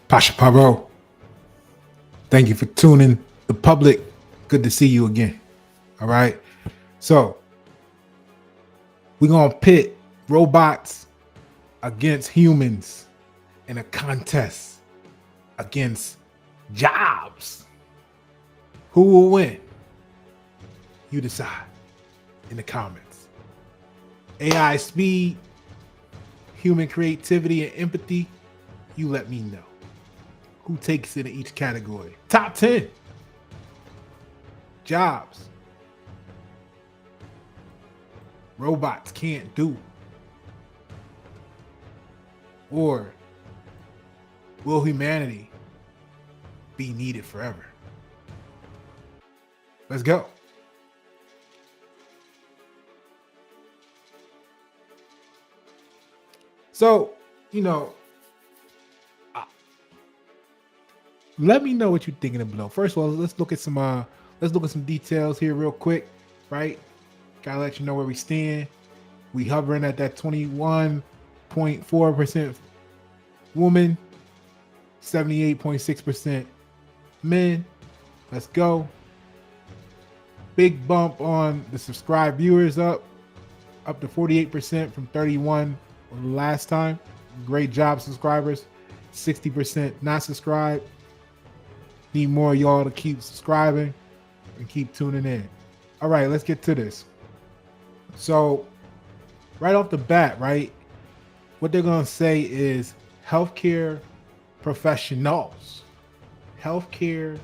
Pasha Paro, thank you for tuning. The public, good to see you again. All right. So we're going to pit robots against humans in a contest against jobs. Who will win? You decide in the comments. AI speed, human creativity, and empathy, you let me know. Who takes it in each category? Top 10 jobs robots can't do. Or will humanity be needed forever? Let's go. So, let me know what you're thinking of below. First of all, let's look at some details here real quick, right? Gotta let you know where we stand. We hovering at that 21.4% woman, 78.6% men. Let's go. Big bump on the subscribed viewers up to 48% from 31 last time. Great job, subscribers. 60% not subscribed. Need more of y'all to keep subscribing and keep tuning in. All right, let's get to this. So, right off the bat, right, what they're going to say is healthcare professionals. Healthcare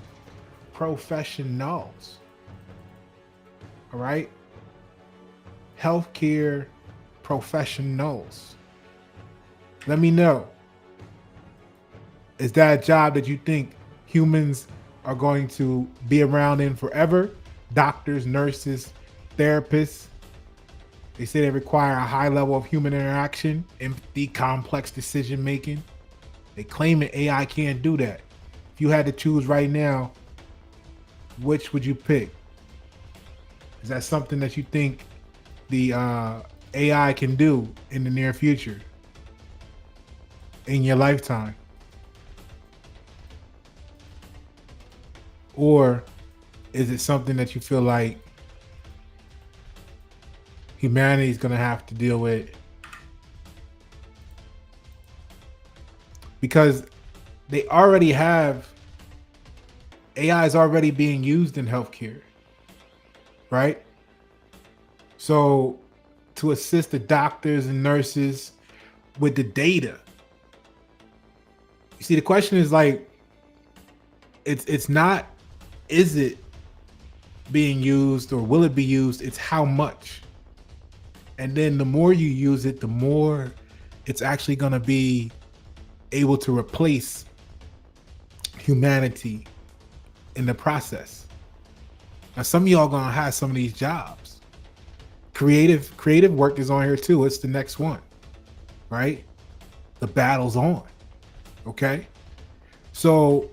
professionals. All right? Healthcare professionals. Let me know. Is that a job that you think humans are going to be around in forever? Doctors, nurses, therapists. They say they require a high level of human interaction, empathy, complex decision making. They claim that AI can't do that. If you had to choose right now, which would you pick? Is that something that you think the AI can do in the near future? In your lifetime? Or is it something that you feel like humanity is going to have to deal with? Because they already have, AI is already being used in healthcare, right? So to assist the doctors and nurses with the data. You see, the question is like, it's not, is it being used or will it be used? It's how much. And then the more you use it, the more it's actually going to be able to replace humanity in the process. Now, some of y'all going to have some of these jobs. Creative work is on here too. It's the next one, right? The battle's on. Okay? So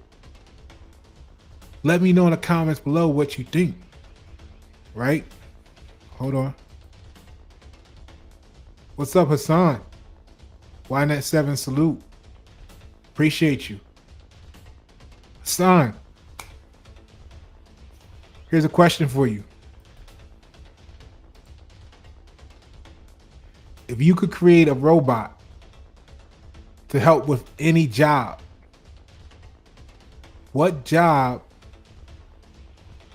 let me know in the comments below what you think. Right? Hold on. What's up, Hassan? YNet7 salute. Appreciate you. Hassan, here's a question for you. If you could create a robot to help with any job, what job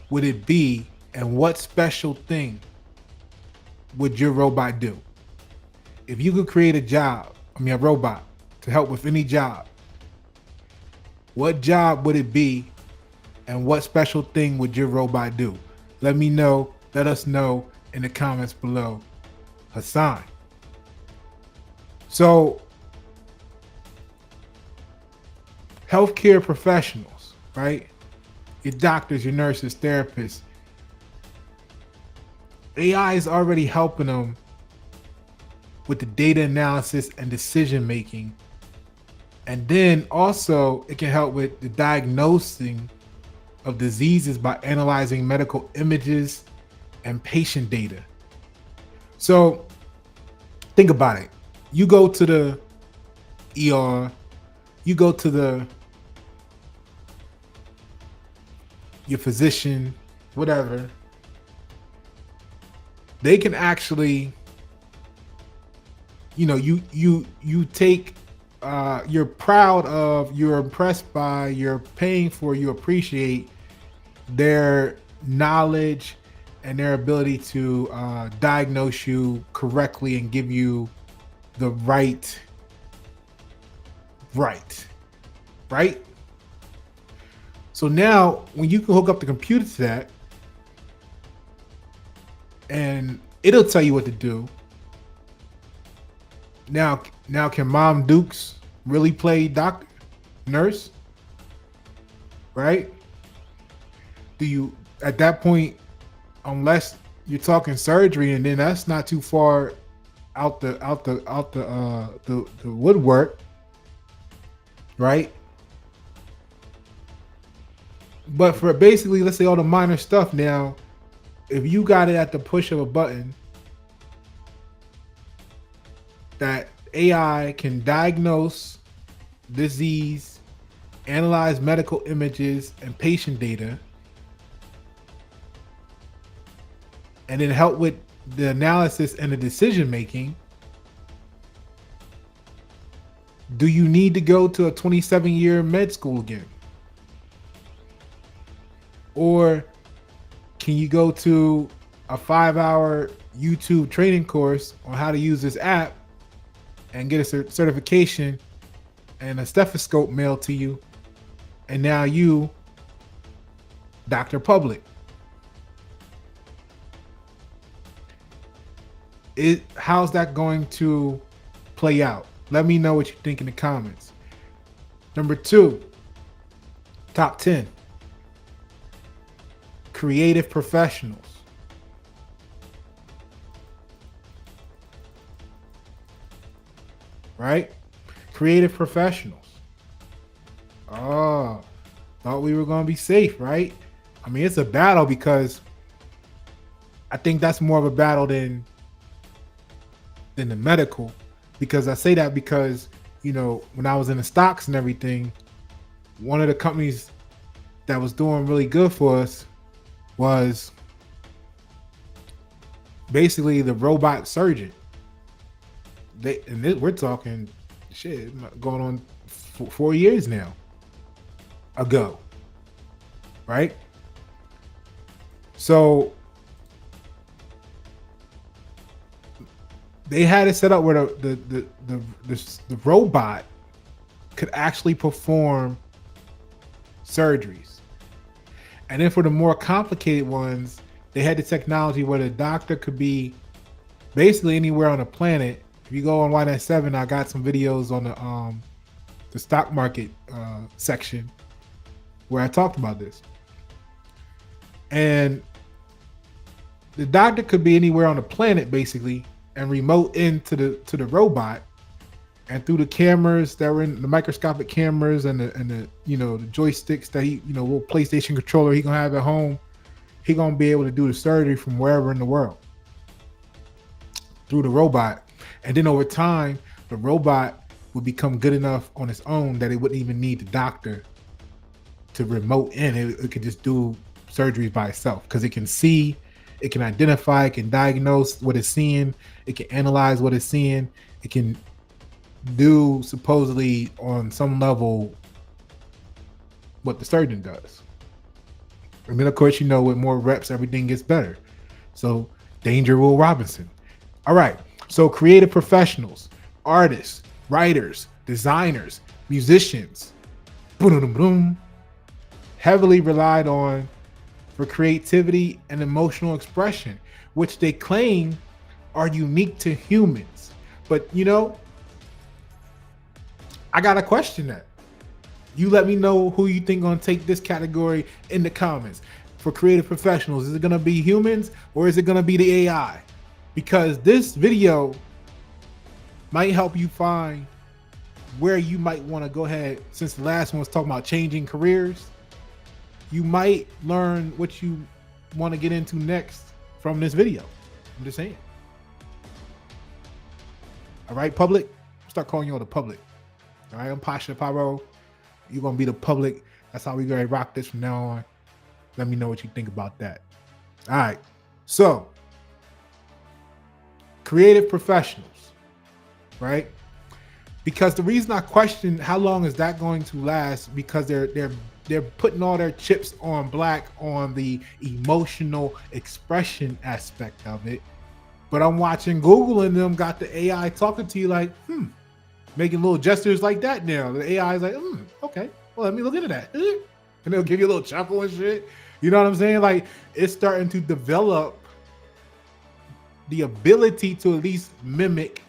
would it be, and what special thing would your robot do? If you could create a robot to help with any job, what job would it be, and what special thing would your robot do? Let me know. Let us know in the comments below. Hassan. So, healthcare professionals, right? Your doctors, your nurses, therapists. AI is already helping them with the data analysis and decision making. And then also it can help with the diagnosing of diseases by analyzing medical images and patient data. So think about it. You go to the ER, you go to the your physician, whatever, they can actually, you take, you're proud of, you're impressed by, you're paying for, you appreciate their knowledge and their ability to diagnose you correctly and give you the right. So now when you can hook up the computer to that and it'll tell you what to do. Now can Mom Dukes really play doctor, nurse? Right? Do you, at that point, unless you're talking surgery, and then that's not too far out the woodwork, right? But for basically, let's say all the minor stuff now, if you got it at the push of a button, that AI can diagnose disease, analyze medical images and patient data, and then help with the analysis and the decision making, do you need to go to a 27-year med school again? Or can you go to a 5-hour YouTube training course on how to use this app and get a certification and a stethoscope mailed to you, and now you, Dr. Public? How's that going to play out? Let me know what you think in the comments. Number 2, top 10. Creative professionals. Right? Creative professionals. Oh, thought we were going to be safe, right? I mean, it's a battle, because I think that's more of a battle than the medical. Because I say that because, when I was in the stocks and everything, one of the companies that was doing really good for us was basically the robot surgeon. We're talking shit going on 4 years now ago, right? So they had it set up where the robot could actually perform surgeries. And then for the more complicated ones, they had the technology where the doctor could be basically anywhere on the planet. If you go on Y97, I got some videos on the stock market section where I talked about this. And the doctor could be anywhere on the planet basically, and remote into the robot, and through the cameras that were in the microscopic cameras and the the joysticks that he, little PlayStation controller he gonna have at home, he gonna be able to do the surgery from wherever in the world through the robot. And then over time, the robot would become good enough on its own that it wouldn't even need the doctor to remote in. It could just do surgeries by itself, because it can see, it can identify, it can diagnose what it's seeing, it can analyze what it's seeing, it can do supposedly on some level what the surgeon does. And then of course, with more reps, everything gets better. So Danger Will Robinson. All right. So creative professionals, artists, writers, designers, musicians, boom, boom, boom, heavily relied on for creativity and emotional expression, which they claim are unique to humans. But I gotta question that. You let me know who you think gonna take this category in the comments. For creative professionals, is it gonna be humans or is it gonna be the AI? Because this video might help you find where you might want to go ahead. Since the last one was talking about changing careers, you might learn what you want to get into next from this video. I'm just saying. All right, public. Start calling you all the public. All right, I'm Pasha Pyro. You're gonna be the public. That's how we gonna rock this from now on. Let me know what you think about that. All right. So, creative professionals, right? Because the reason I question how long is that going to last, because they're putting all their chips on black on the emotional expression aspect of it. But I'm watching Google and them got the AI talking to you like, making little gestures like that now. The AI is like, okay, well, let me look into that. And they'll give you a little chuckle and shit. You know what I'm saying? Like, it's starting to develop the ability to at least mimic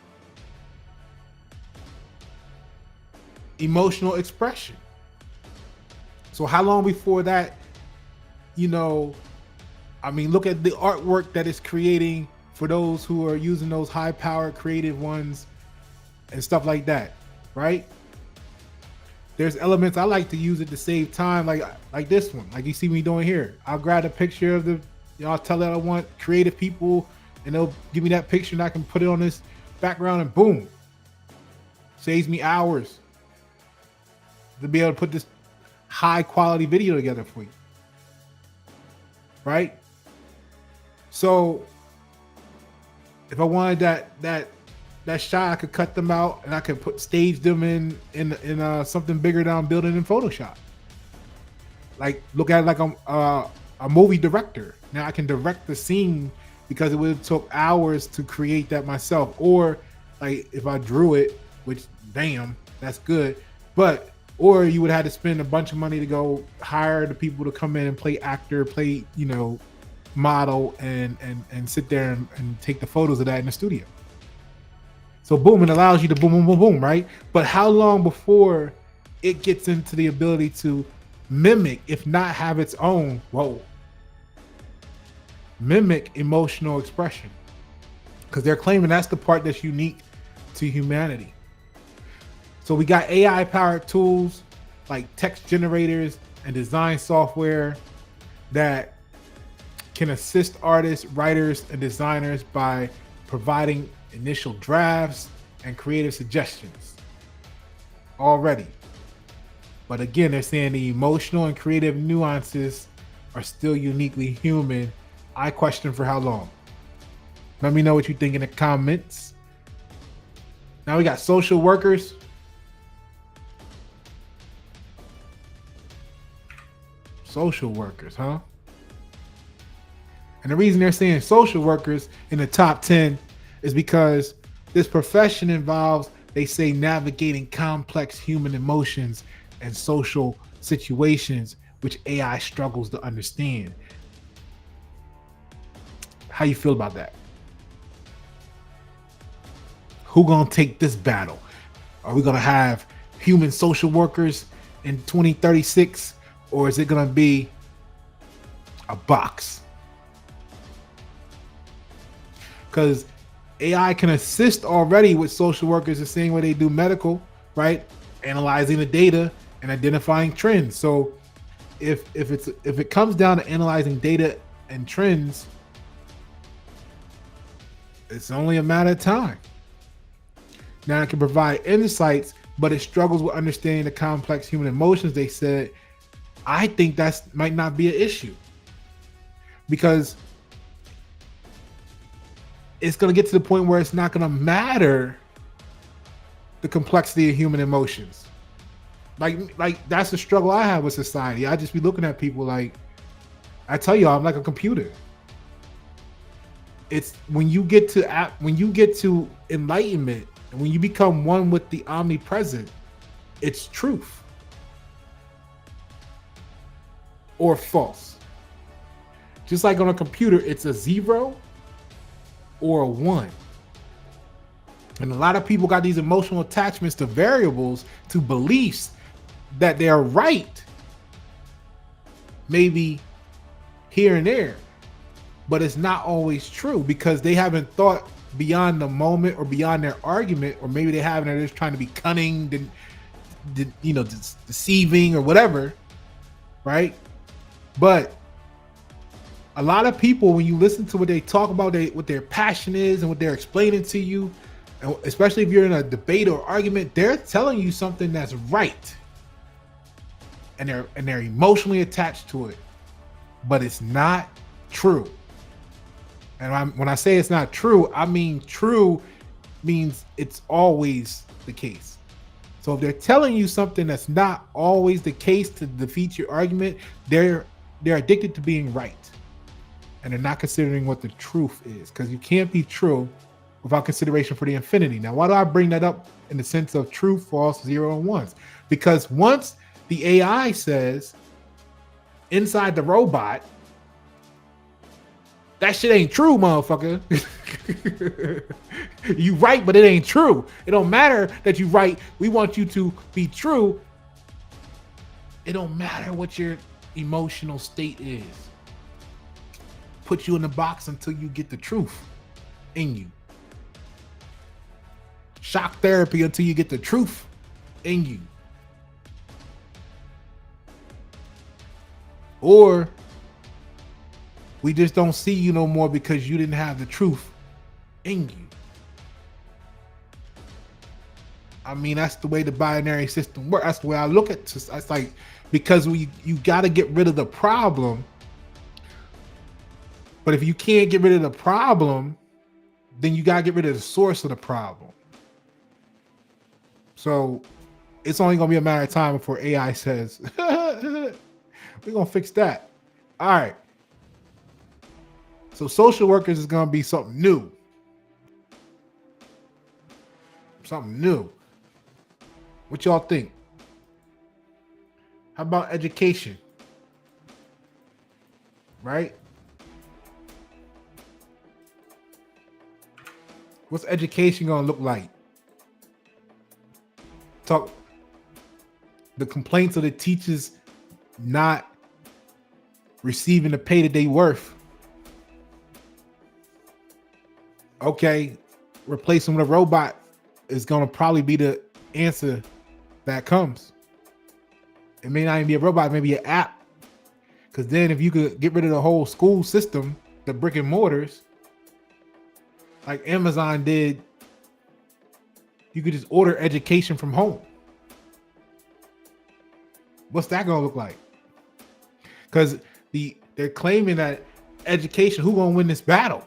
emotional expression. So how long before that, look at the artwork that it's creating for those who are using those high powered creative ones and stuff like that, right? There's elements I like to use it to save time, like this one, like you see me doing here. I'll grab a picture of I'll tell it I want creative people, and they'll give me that picture, and I can put it on this background, and boom, saves me hours to be able to put this high quality video together for you, right? So if I wanted that shot, I could cut them out and I could stage them in something bigger that I'm building in Photoshop. Like, look at it like I'm a movie director. Now I can direct the scene because it would have took hours to create that myself. Or like if I drew it, which damn, that's good. Or you would have to spend a bunch of money to go hire the people to come in and play actor, play, model, and sit there and take the photos of that in the studio. So boom, it allows you to boom, boom, boom, boom, right? But how long before it gets into the ability to mimic, if not have its own, mimic emotional expression? Because they're claiming that's the part that's unique to humanity. So we got AI powered tools like text generators and design software that can assist artists, writers, and designers by providing initial drafts and creative suggestions already. But again, they're saying the emotional and creative nuances are still uniquely human. I question for how long. Let me know what you think in the comments. Now we got social workers. Social workers, huh? And the reason they're saying social workers in the top 10 is because this profession involves, they say, navigating complex human emotions and social situations which AI struggles to understand. How you feel about that? Who gonna take this battle? Are we gonna have human social workers in 2036, or is it gonna be a box? Because AI can assist already with social workers the same way they do medical, right? Analyzing the data and identifying trends. So if it comes down to analyzing data and trends, it's only a matter of time. Now it can provide insights, but it struggles with understanding the complex human emotions. They said, I think that might not be an issue, because it's going to get to the point where it's not going to matter the complexity of human emotions. Like that's the struggle I have with society. I just be looking at people like, I tell you, I'm like a computer. It's when you get to enlightenment, and when you become one with the omnipresent, it's truth or false. Just like on a computer, it's a 0 or a 1. And a lot of people got these emotional attachments to variables, to beliefs that they're right, maybe here and there, but it's not always true, because they haven't thought beyond the moment or beyond their argument, or maybe they haven't, they're just trying to be cunning, deceiving or whatever, right? But a lot of people, when you listen to what they talk about, what their passion is and what they're explaining to you, and especially if you're in a debate or argument, they're telling you something that's right, and they're emotionally attached to it. but it's not true. And when I say it's not true, I mean true means it's always the case. So if they're telling you something that's not always the case to defeat your argument, they're addicted to being right. And they're not considering what the truth is, because you can't be true without consideration for the infinity. Now, why do I bring that up in the sense of true, false, 0, and ones? Because once the AI says inside the robot, that shit ain't true, motherfucker. You right, but it ain't true. It don't matter that you right. We want you to be true. It don't matter what your emotional state is. Put you in the box until you get the truth in you. Shock therapy until you get the truth in you. Or we just don't see you no more because you didn't have the truth in you. I mean, that's the way the binary system works. That's the way I look at it. It's like, because you got to get rid of the problem. But if you can't get rid of the problem, then you got to get rid of the source of the problem. So it's only going to be a matter of time before AI says, we're going to fix that. All right. So social workers is going to be something new. Something new. What y'all think? How about education? Right? What's education going to look like? Talk the complaints of the teachers not receiving the pay that they worth. Okay, replacing with a robot is going to probably be the answer that comes. It may not even be a robot, maybe an app. Because then if you could get rid of the whole school system, the brick and mortars, like Amazon did, you could just order education from home. What's that going to look like? Because they're claiming that education, who's going to win this battle?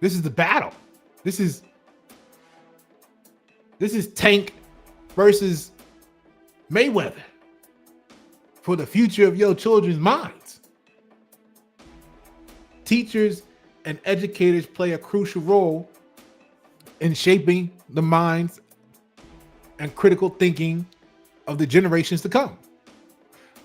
This is the battle. This is Tank versus Mayweather for the future of your children's minds. Teachers and educators play a crucial role in shaping the minds and critical thinking of the generations to come,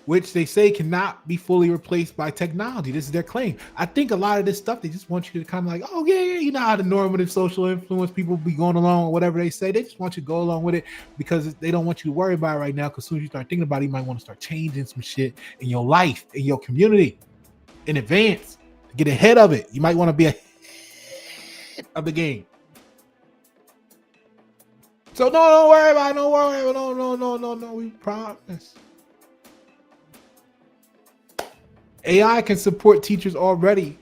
which they say cannot be fully replaced by technology. This is their claim. I think a lot of this stuff, they just want you to kind of like, oh, yeah, you know how the normative social influence people be going along or whatever they say. They just want you to go along with it because they don't want you to worry about it right now, because as soon as you start thinking about it, you might want to start changing some shit in your life, in your community, in advance, to get ahead of it. You might want to be ahead of the game. So no, don't worry about it. Don't worry. No, we promise. AI can support teachers already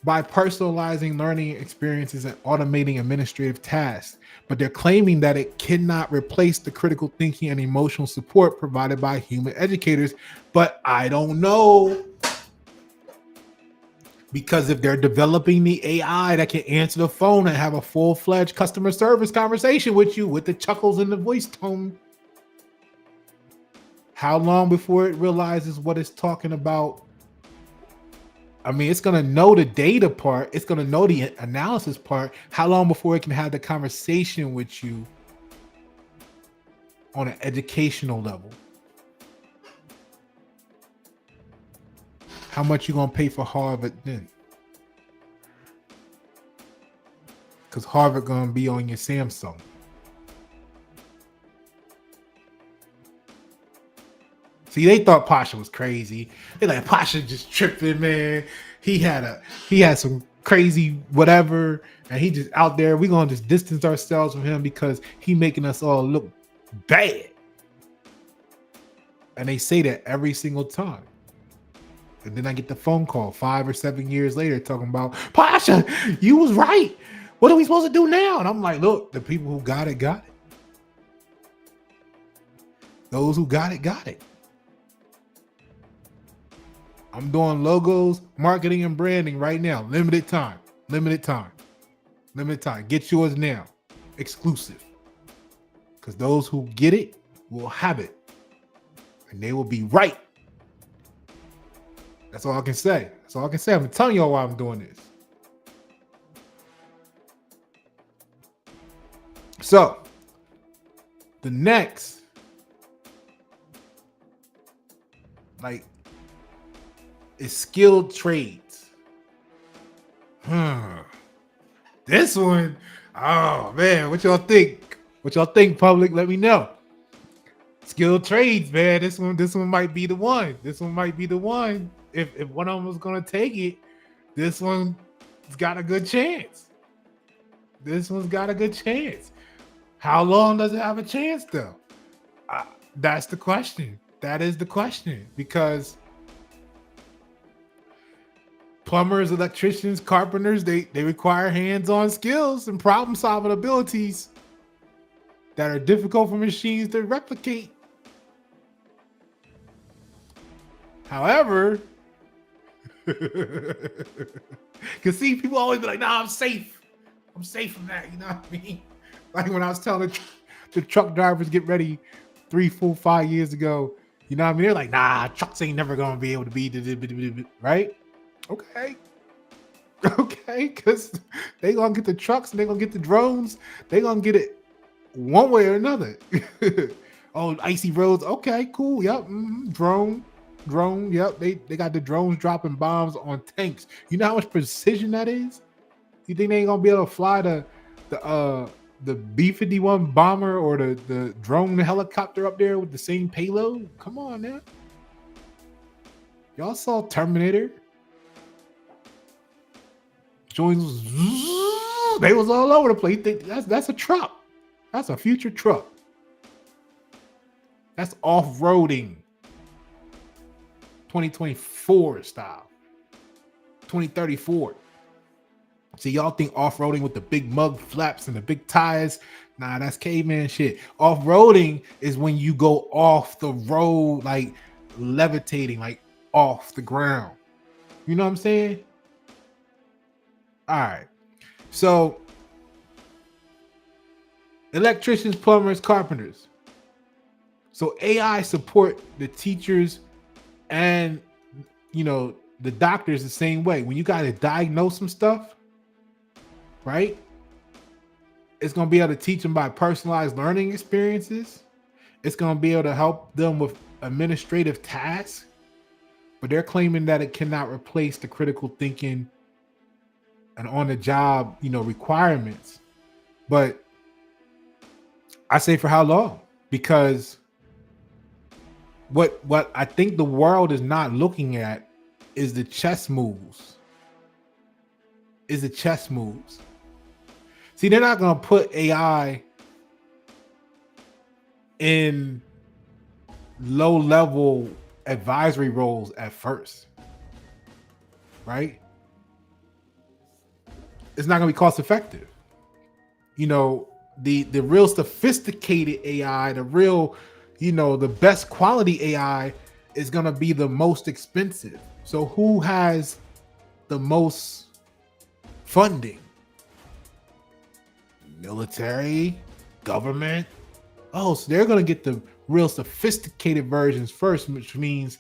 by personalizing learning experiences and automating administrative tasks, but they're claiming that it cannot replace the critical thinking and emotional support provided by human educators. But I don't know, because if they're developing the AI that can answer the phone and have a full-fledged customer service conversation with you with the chuckles in the voice tone, how long before it realizes what it's talking about? I mean, it's going to know the data part. It's going to know the analysis part. How long before it can have the conversation with you on an educational level? How much you going to pay for Harvard then? Because Harvard going to be on your Samsung. See, they thought Pasha was crazy. They like, Pasha just tripping, man. He had some crazy whatever, and he just out there. We're gonna just distance ourselves from him because he making us all look bad. And they say that every single time. And then I get the phone call 5 or 7 years later talking about, Pasha, you was right. What are we supposed to do now? And I'm like, look, the people who got it, got it. Those who got it, got it. I'm doing logos, marketing, and branding right now. Limited time. Limited time. Limited time. Get yours now. Exclusive. Because those who get it will have it. And they will be right. That's all I can say. That's all I can say. I'm telling y'all why I'm doing this. So, the next, is skilled trades. This one, oh man, what y'all think? What y'all think, public? Let me know. Skilled trades, man. This one might be the one. This one might be the one. If one of them was gonna take it, this one's got a good chance. This one's got a good chance. How long does it have a chance, though? That's the question. That is the question. Because plumbers, electricians, carpenters, they require hands-on skills and problem-solving abilities that are difficult for machines to replicate. However, because see, people always be like, nah, I'm safe. I'm safe from that, you know what I mean? Like when I was telling the truck drivers get ready 3, 4, 5 years ago, you know what I mean? They're like, nah, trucks ain't never gonna be able to be, right? Okay. Okay, because they gonna get the trucks and they gonna get the drones. They gonna get it one way or another. Oh, icy roads. Okay, cool. Yep. Drone. Yep. They got the drones dropping bombs on tanks. You know how much precision that is? You think they ain't gonna be able to fly the B-51 bomber or the drone helicopter up there with the same payload? Come on now. Y'all saw Terminator. Joins, they was all over the place. That's a truck. That's a future truck. That's off-roading. 2024 style. 2034. So y'all think off-roading with the big mug flaps and the big tires? Nah, that's caveman shit. Off-roading is when you go off the road, like levitating, like off the ground. You know what I'm saying? All right. So electricians, plumbers, carpenters. So AI support the teachers and, the doctors the same way. When you got to diagnose some stuff, right? It's going to be able to teach them by personalized learning experiences. It's going to be able to help them with administrative tasks, but they're claiming that it cannot replace the critical thinking and on the job, requirements. But I say for how long? Because what I think the world is not looking at is the chess moves. See, they're not going to put AI in low-level advisory roles at first, right? It's not going to be cost effective. The real sophisticated AI, the real, the best quality AI is going to be the most expensive. So who has the most funding? Military, government. Oh, so they're going to get the real sophisticated versions first, which means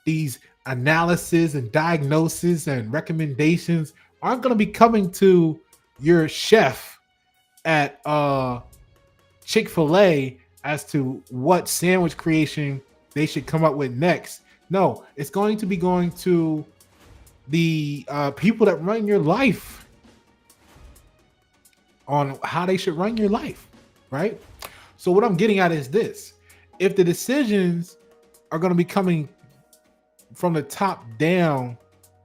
these analysis and diagnosis and recommendations aren't going to be coming to your chef at Chick-fil-A as to what sandwich creation they should come up with next. No, it's going to be going to the people that run your life on how they should run your life, right? So what I'm getting at is this. If the decisions are going to be coming from the top down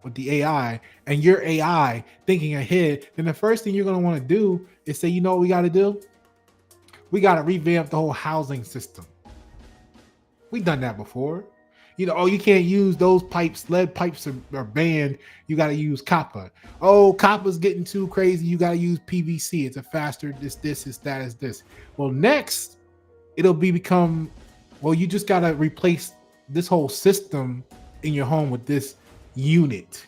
with the AI and your AI thinking ahead, then the first thing you're going to want to do is say, you know what we got to do? We got to revamp the whole housing system. We've done that before. You can't use those pipes. Lead pipes are banned. You got to use copper. Oh, copper's getting too crazy. You got to use PVC. It's a faster this. Well, next, it'll become, you just got to replace this whole system in your home with this unit.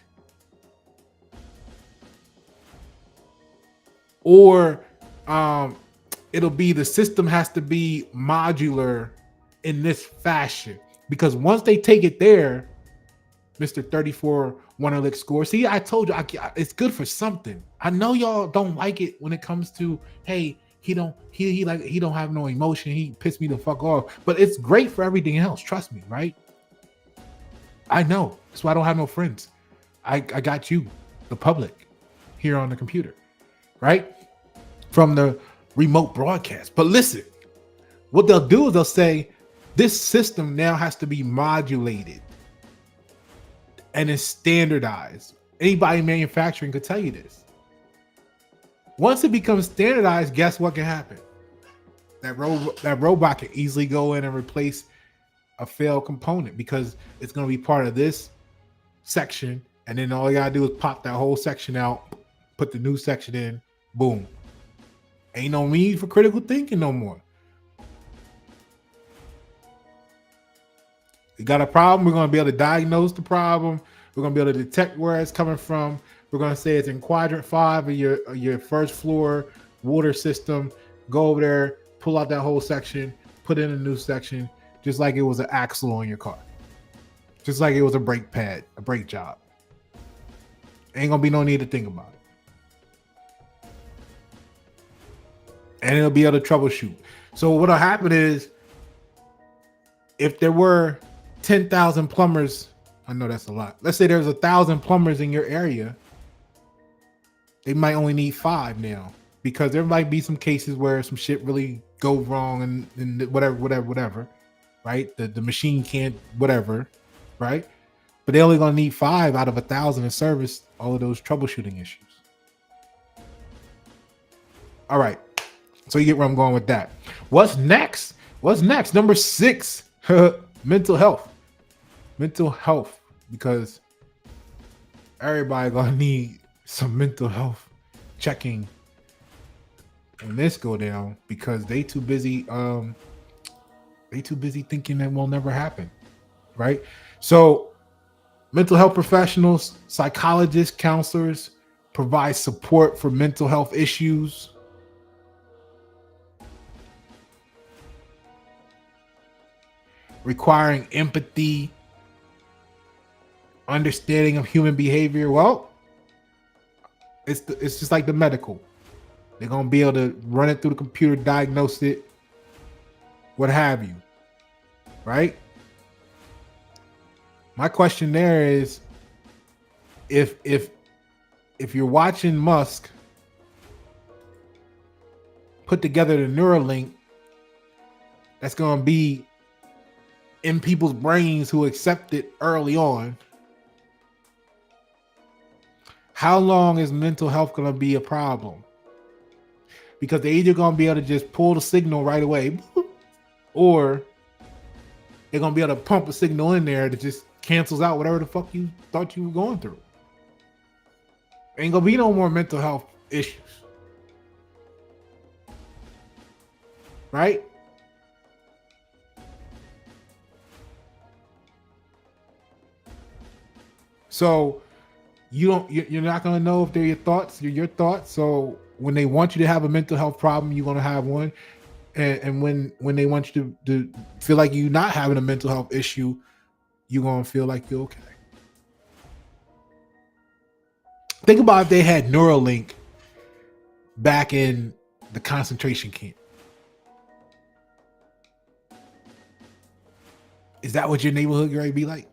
Or it'll be the system has to be modular in this fashion. Because once they take it there, Mr. 34 Wonderlick score. See, I told you it's good for something. I know y'all don't like it when it comes to, hey, he don't have no emotion. He pissed me the fuck off. But it's great for everything else. Trust me, right? I know. That's why I don't have no friends. I got you, the public, here on the computer, right? From the remote broadcast. But listen, what they'll do is they'll say, this system now has to be modulated and is standardized. Anybody in manufacturing could tell you this. Once it becomes standardized, guess what can happen? That robot can easily go in and replace a failed component because it's going to be part of this section, and then all you gotta do is pop that whole section out, put the new section in, boom. Ain't no need for critical thinking no more. You got a problem, we're going to be able to diagnose the problem. We're going to be able to detect where it's coming from. We're going to say it's in quadrant 5 of your first floor water system. Go over there, pull out that whole section, put in a new section, just like it was an axle on your car. Just like it was a brake pad, a brake job. Ain't going to be no need to think about it. And it'll be able to troubleshoot. So what'll happen is, if there were 10,000 plumbers, I know that's a lot. Let's say there's 1,000 plumbers in your area. They might only need 5 now, because there might be some cases where some shit really goes wrong and whatever, right? The machine can't, whatever, right? But they're only going to need 5 out of 1,000 to service all of those troubleshooting issues. All right. So you get where I'm going with that. What's next? Number 6, mental health. Mental health, because everybody gonna need some mental health checking when this go down, because they too busy thinking that will never happen, right? So mental health professionals, psychologists, counselors provide support for mental health issues. Requiring empathy, understanding of human behavior. Well, it's just like the medical. They're going to be able to run it through the computer, diagnose it, what have you, right? My question there is, if you're watching Musk put together the Neuralink, that's going to be in people's brains who accept it early on, how long is mental health going to be a problem? Because they're either going to be able to just pull the signal right away, or they're going to be able to pump a signal in there that just cancels out whatever the fuck you thought you were going through. Ain't going to be no more mental health issues. Right? So you're not going to know if they're your thoughts, your thoughts. So when they want you to have a mental health problem, you're going to have one. And when they want you to feel like you're not having a mental health issue, you're going to feel like you're okay. Think about if they had Neuralink back in the concentration camp. Is that what your neighborhood going to be like?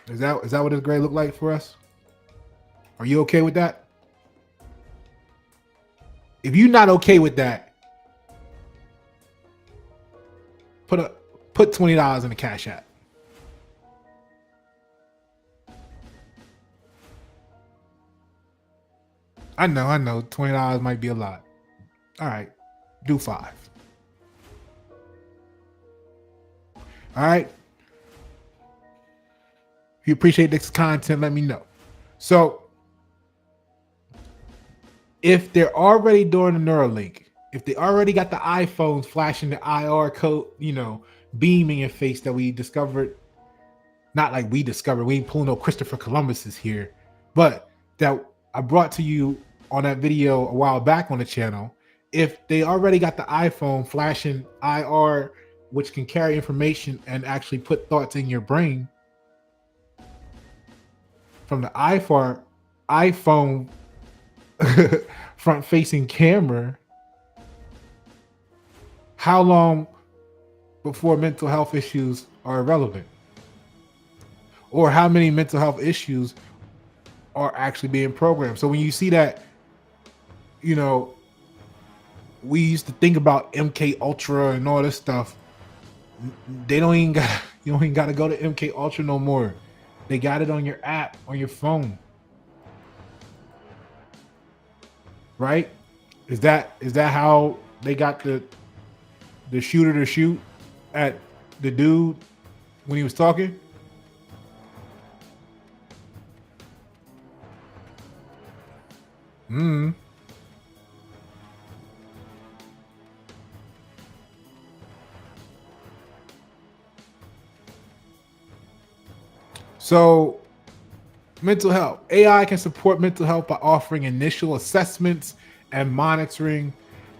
Is that what it's going to look like for us? Are you okay with that? If you're not okay with that, put $20 in the Cash App. I know, $20 might be a lot. All right, do 5. All right. If you appreciate this content, let me know. So if they're already doing the Neuralink, if they already got the iPhones flashing the IR code, beaming in face that we discovered, not like we discovered, we ain't pulling no Christopher Columbus's here, but that I brought to you on that video a while back on the channel. If they already got the iPhone flashing IR, which can carry information and actually put thoughts in your brain from the iPhone front facing camera, how long before mental health issues are irrelevant? Or how many mental health issues are actually being programmed? So when you see that, we used to think about MK Ultra and all this stuff. They don't even got, you don't even got to go to MK Ultra no more. They got it on your app, on your phone. Right? Is that how they got the shooter to shoot at the dude when he was talking? So, mental health. AI can support mental health by offering initial assessments and monitoring.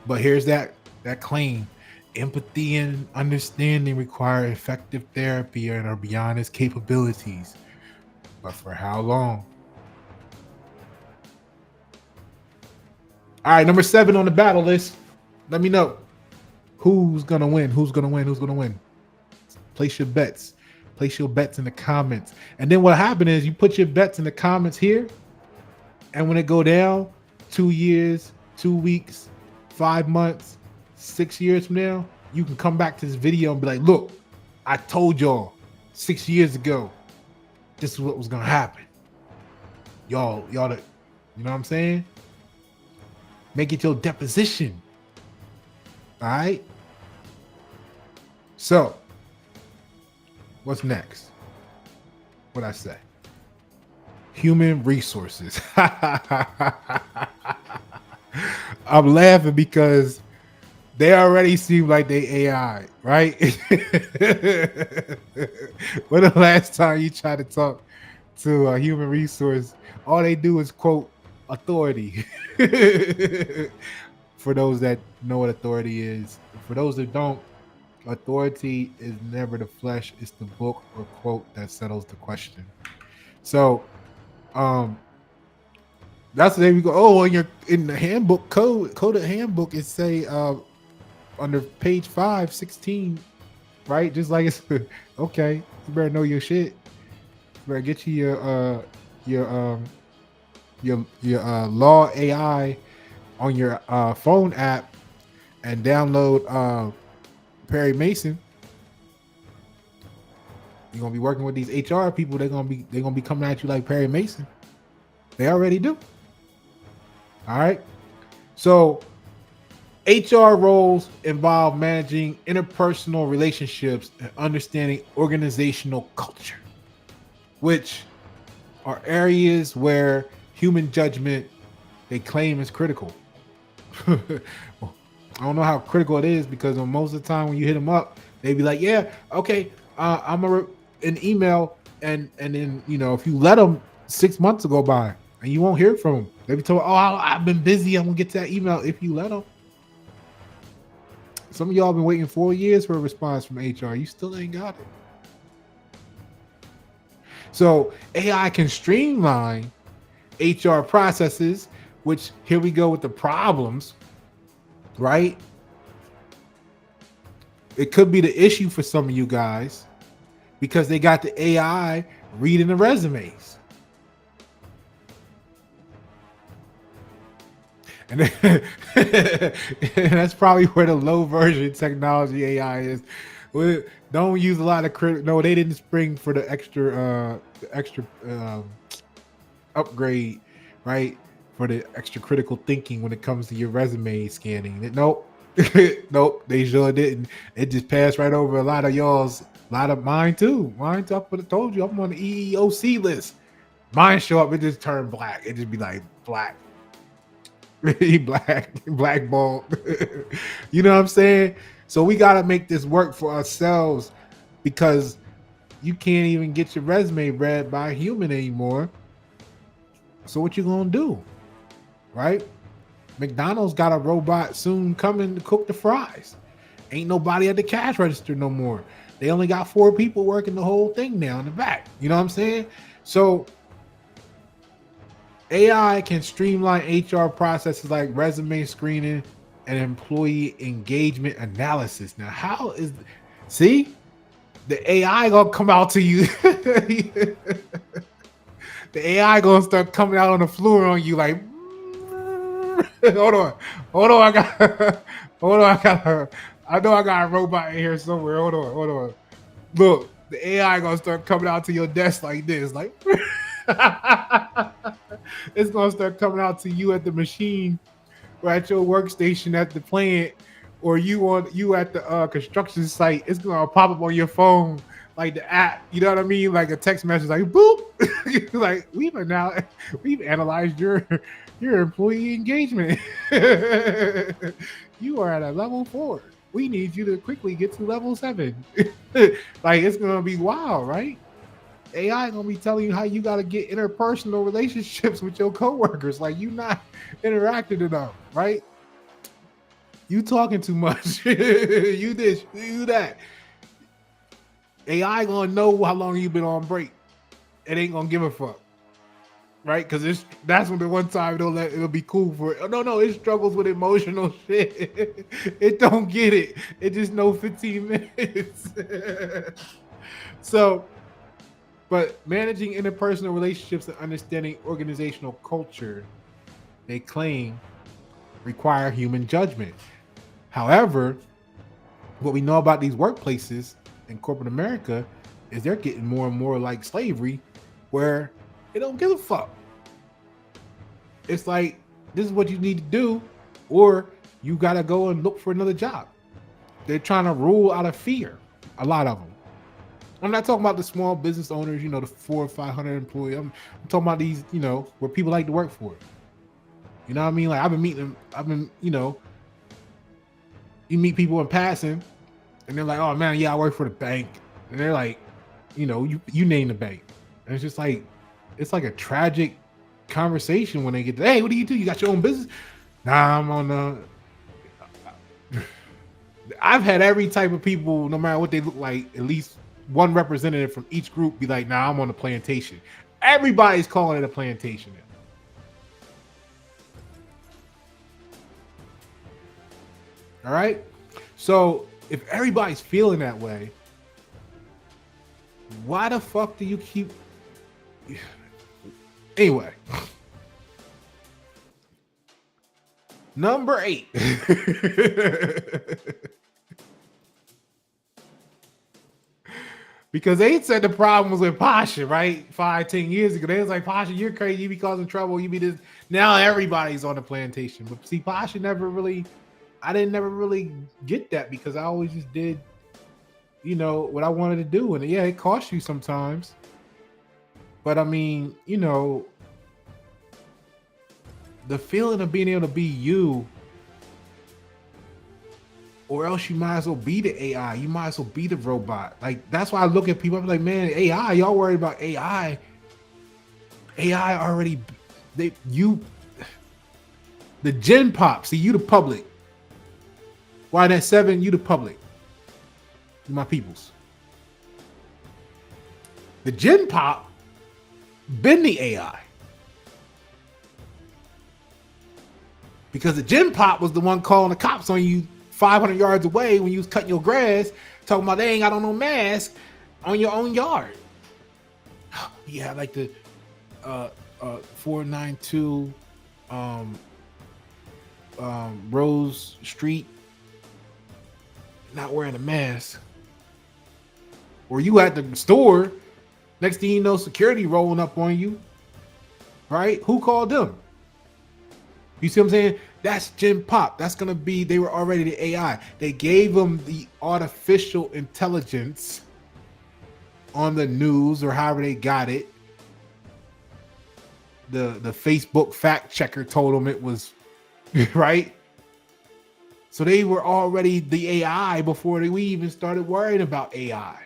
But here's that claim. Empathy and understanding require effective therapy and are beyond its capabilities. But for how long? All right, number 7 on the battle list. Let me know who's gonna win. Who's gonna win? Place your bets. Place your bets in the comments. And then what happened is you put your bets in the comments here. And when it go down 2 years, 2 weeks, 5 months, 6 years from now, you can come back to this video and be like, look, I told y'all 6 years ago, this is what was gonna happen. Y'all, you know what I'm saying? Make it your deposition. All right. So, what's next? What'd I say? Human resources. I'm laughing because they already seem like they AI, right? When the last time you tried to talk to a human resource, all they do is quote authority. For those that know what authority is, for those that don't, authority is never the flesh, it's the book or quote that settles the question. So that's the way we go. Oh, in the handbook coded handbook, it say under page 516, right? Just like it's okay, you better know your shit. You better get you your Law AI on your phone app and download Perry Mason. You're gonna be working with these HR people. They're gonna be coming at you like Perry Mason. They already do. All right. So HR roles involve managing interpersonal relationships and understanding organizational culture, which are areas where human judgment they claim is critical. I don't know how critical it is because most of the time when you hit them up, they be like, yeah, okay, I'm an email. And then, if you let them 6 months go by and you won't hear from them, they be told, oh, I've been busy. I'm going to get to that email if you let them. Some of y'all been waiting 4 years for a response from HR. You still ain't got it. So AI can streamline HR processes, which here we go with the problems, right? It could be the issue for some of you guys because they got the AI reading the resumes. And that's probably where the low version technology AI is. Don't use a lot of critical. No, they didn't spring for the extra upgrade, right? For the extra critical thinking when it comes to your resume scanning. Nope. Nope, they sure didn't. It just passed right over a lot of y'all's, a lot of mine too. Mine too. I would have told you I'm on the EEOC list. Mine show up, it just turned black. It just be like black. He blackballed. You know what I'm saying? So we gotta make this work for ourselves because you can't even get your resume read by a human anymore. So what you gonna do? Right? McDonald's got a robot soon coming to cook the fries. Ain't nobody at the cash register no more. They only got 4 people working the whole thing now in the back. You know what I'm saying? So AI can streamline HR processes like resume screening and employee engagement analysis. Now, how is see the AI gonna come out to you? The AI gonna start coming out on the floor on you like, hold on, I got, hold on, I know I got a robot in here somewhere. Hold on. Look, the AI gonna start coming out to your desk like this, like. It's gonna start coming out to you at the machine or at your workstation at the plant or you at the construction site. It's gonna pop up on your phone like the app, you know what I mean? Like a text message, like boop. Like we've analyzed your employee engagement. You are at a level 4. We need you to quickly get to level 7. Like it's gonna be wild, right? AI gonna be telling you how you gotta get interpersonal relationships with your coworkers. Like you not interacting enough, right? You talking too much. You this, you that. AI gonna know how long you've been on break. It ain't gonna give a fuck, right? Because that's when the one time it'll be cool for it. Oh, no, it struggles with emotional shit. It don't get it. It just know 15 minutes. So. But managing interpersonal relationships and understanding organizational culture, they claim, require human judgment. However, what we know about these workplaces in corporate America is they're getting more and more like slavery, where they don't give a fuck. It's like, this is what you need to do, or you got to go and look for another job. They're trying to rule out of fear, a lot of them. I'm not talking about the small business owners, the 400 or 500 employees. I'm talking about these, where people like to work for it. You know what I mean? Like I've been meeting them. You meet people in passing, and they're like, "Oh man, yeah, I work for the bank," and they're like, you name the bank, and it's just like, it's like a tragic conversation when they get, hey, what do? You got your own business? Nah, I'm on the. I've had every type of people, no matter what they look like, at least one representative from each group be like, nah, I'm on a plantation. Everybody's calling it a plantation. All right. So if everybody's feeling that way, why the fuck do you keep. Anyway. Number 8. Because they said the problem was with Pasha, right? 5-10 years ago. They was like, Pasha, you're crazy. You be causing trouble. You be this. Now everybody's on the plantation. But see, Pasha I didn't never really get that because I always just did, what I wanted to do. And yeah, it costs you sometimes. But I mean, the feeling of being able to be you, or else you might as well be the AI. You might as well be the robot. Like, that's why I look at people, I'm like, man, AI, y'all worried about AI. AI already, the Gen Pop, see, you the public. Why that 7, you the public. You my peoples. The Gen Pop been the AI. Because the Gen Pop was the one calling the cops on you 500 yards away when you was cutting your grass, talking about they ain't got on no mask on your own yard. Yeah, like the 492 Rose Street, not wearing a mask. Or you at the store, next thing you know, security rolling up on you. Right? Who called them? You see what I'm saying? That's Gen Pop. That's going to be, they were already the AI. They gave them the artificial intelligence on the news or however they got it. The Facebook fact checker told them it was right? So they were already the AI before we even started worrying about AI.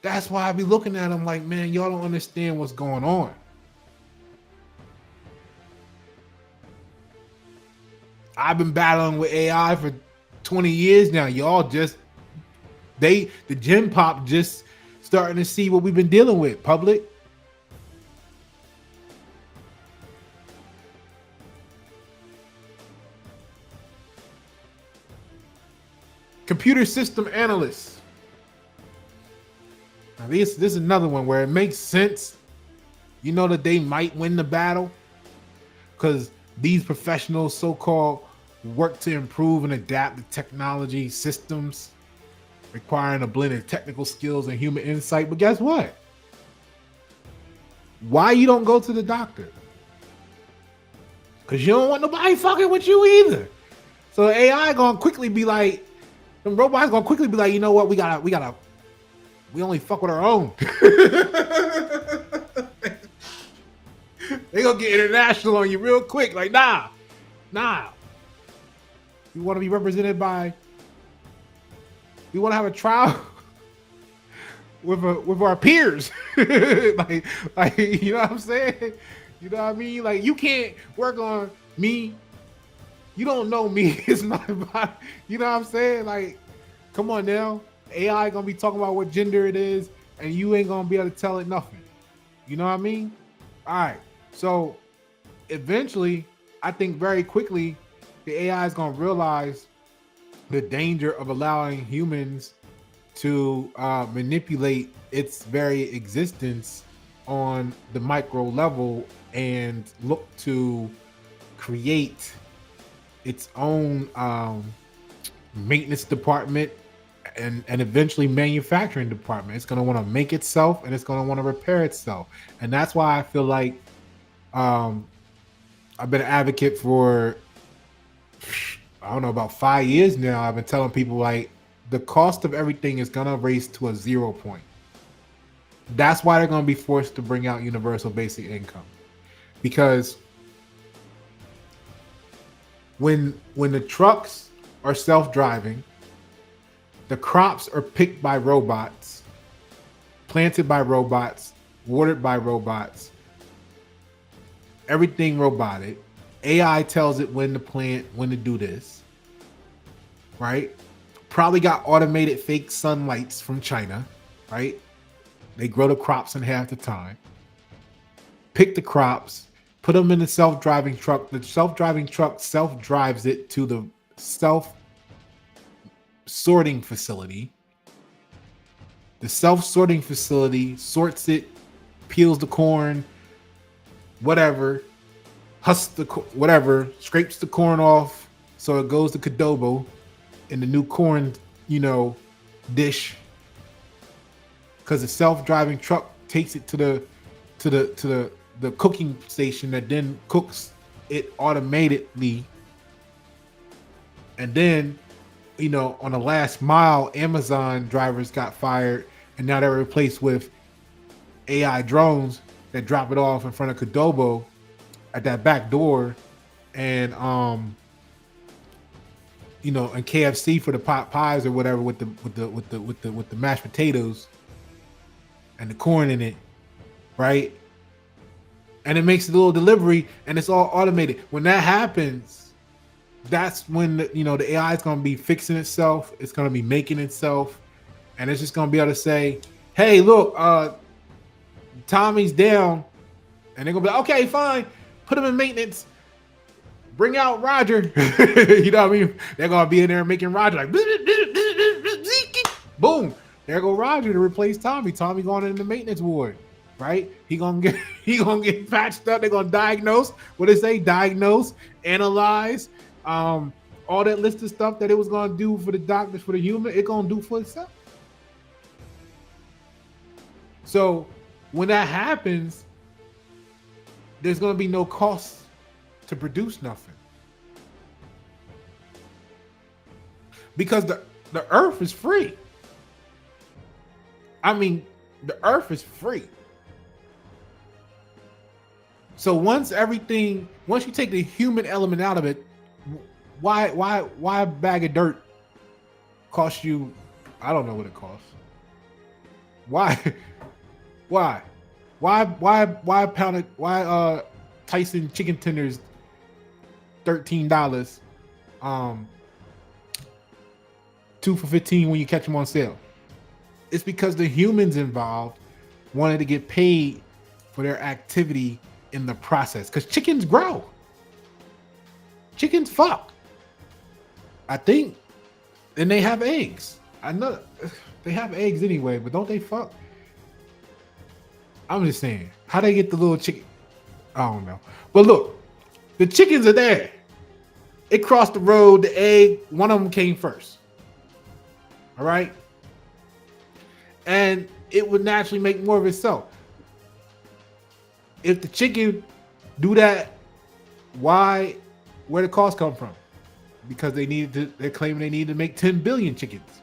That's why I be looking at them like, man, y'all don't understand what's going on. I've been battling with AI for 20 years now. Y'all just, the Gen Pop just starting to see what we've been dealing with, public. Computer system analysts. Now this is another one where it makes sense, you know, that they might win the battle because these professionals, so-called, work to improve and adapt the technology systems requiring a blend of technical skills and human insight. But guess what? Why you don't go to the doctor? Because you don't want nobody fucking with you either. So AI gonna quickly be like, the robots gonna quickly be like, you know what? We only fuck with our own. They gonna get international on you real quick. Like, nah. You want to be represented by? We want to have a trial with our peers. like, you know what I'm saying? You know what I mean? Like, you can't work on me. You don't know me. It's not about, you know what I'm saying? Like, come on now. AI gonna be talking about what gender it is, and you ain't gonna be able to tell it nothing. You know what I mean? All right. So eventually, I think very quickly, the AI is gonna realize the danger of allowing humans to manipulate its very existence on the micro level and look to create its own maintenance department and eventually manufacturing department. It's going to want to make itself and it's going to want to repair itself. And that's why I feel like I've been an advocate for, I don't know, about 5 years now. I've been telling people like the cost of everything is going to race to a 0 point. That's why they're going to be forced to bring out universal basic income, because when the trucks are self-driving, the crops are picked by robots, planted by robots, watered by robots, everything robotic. AI tells it when to plant, when to do this, right? Probably got automated fake sunlights from China, right? They grow the crops in half the time. Pick the crops, put them in the self-driving truck. The self-driving truck self-drives it to the self-sorting facility. The self-sorting facility sorts it, peels the corn, whatever, husks the whatever, scrapes the corn off, so it goes to Cadobo in the new corn, dish. Because the self-driving truck takes it to the cooking station that then cooks it automatically. And then, on the last mile, Amazon drivers got fired, and now they're replaced with AI drones that drop it off in front of Cadobo at that back door, and and KFC for the pot pies or whatever with the mashed potatoes and the corn in it, right? And it makes a little delivery, and it's all automated. When that happens, that's when the AI is going to be fixing itself. It's going to be making itself, and it's just going to be able to say, "Hey, look, Tommy's down," and they're going to be like, "Okay, fine, put him in maintenance. Bring out Roger." You know what I mean? They're going to be in there making Roger like, boom. There go Roger to replace Tommy. Tommy going in the maintenance ward, right? He gonna get patched up. They're gonna diagnose. What they say? Diagnose, analyze, all that list of stuff that it was gonna do for the doctors, for the human, it gonna do for itself. So when that happens, there's gonna be no cost to produce nothing, because the earth is free. I mean, the earth is free. So once you take the human element out of it, why a bag of dirt costs you? I don't know what it costs. Why, why, why a pound of Tyson chicken tenders $13, 2 for $15 when you catch them on sale? It's because the humans involved wanted to get paid for their activity in the process. Because chickens grow. Chickens fuck. I think. And they have eggs. I know they have eggs anyway, but don't they fuck? I'm just saying. How they get the little chicken? I don't know. But look, the chickens are there. It crossed the road, the egg, one of them came first. All right? And it would naturally make more of itself. If the chicken do that, where the cost come from? Because they're claiming they need to make 10 billion chickens,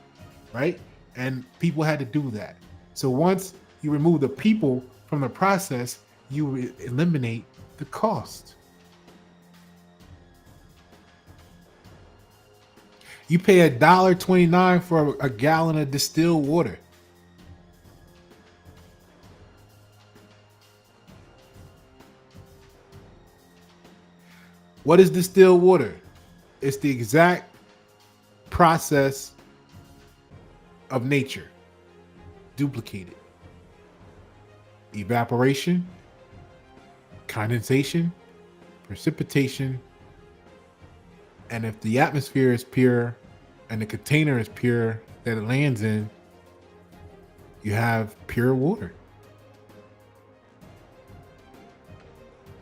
right? And people had to do that. So once you remove the people from the process, you eliminate the cost. You pay $1.29 for a gallon of distilled water. What is distilled water? It's the exact process of nature, duplicated. Evaporation, condensation, precipitation, and if the atmosphere is pure and the container is pure that it lands in, you have pure water.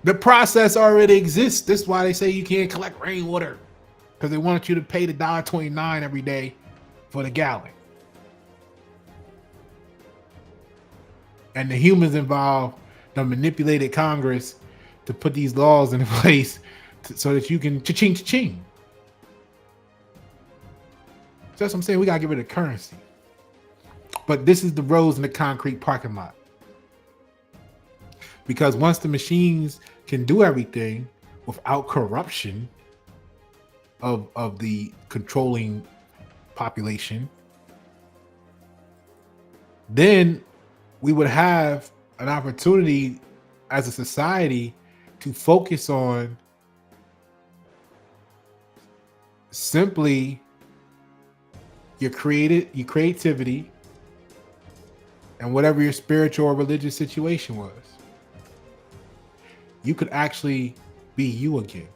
The process already exists. This is why they say you can't collect rainwater, because they want you to pay the $1.29 every day for the gallon. And the humans involved done manipulated Congress to put these laws in place so that you can cha-ching, cha-ching. So that's what I'm saying. We got to get rid of currency. But this is the roads in the concrete parking lot. Because once the machines can do everything without corruption of the controlling population, then we would have an opportunity as a society to focus on simply your creativity and whatever your spiritual or religious situation was. You could actually be you again.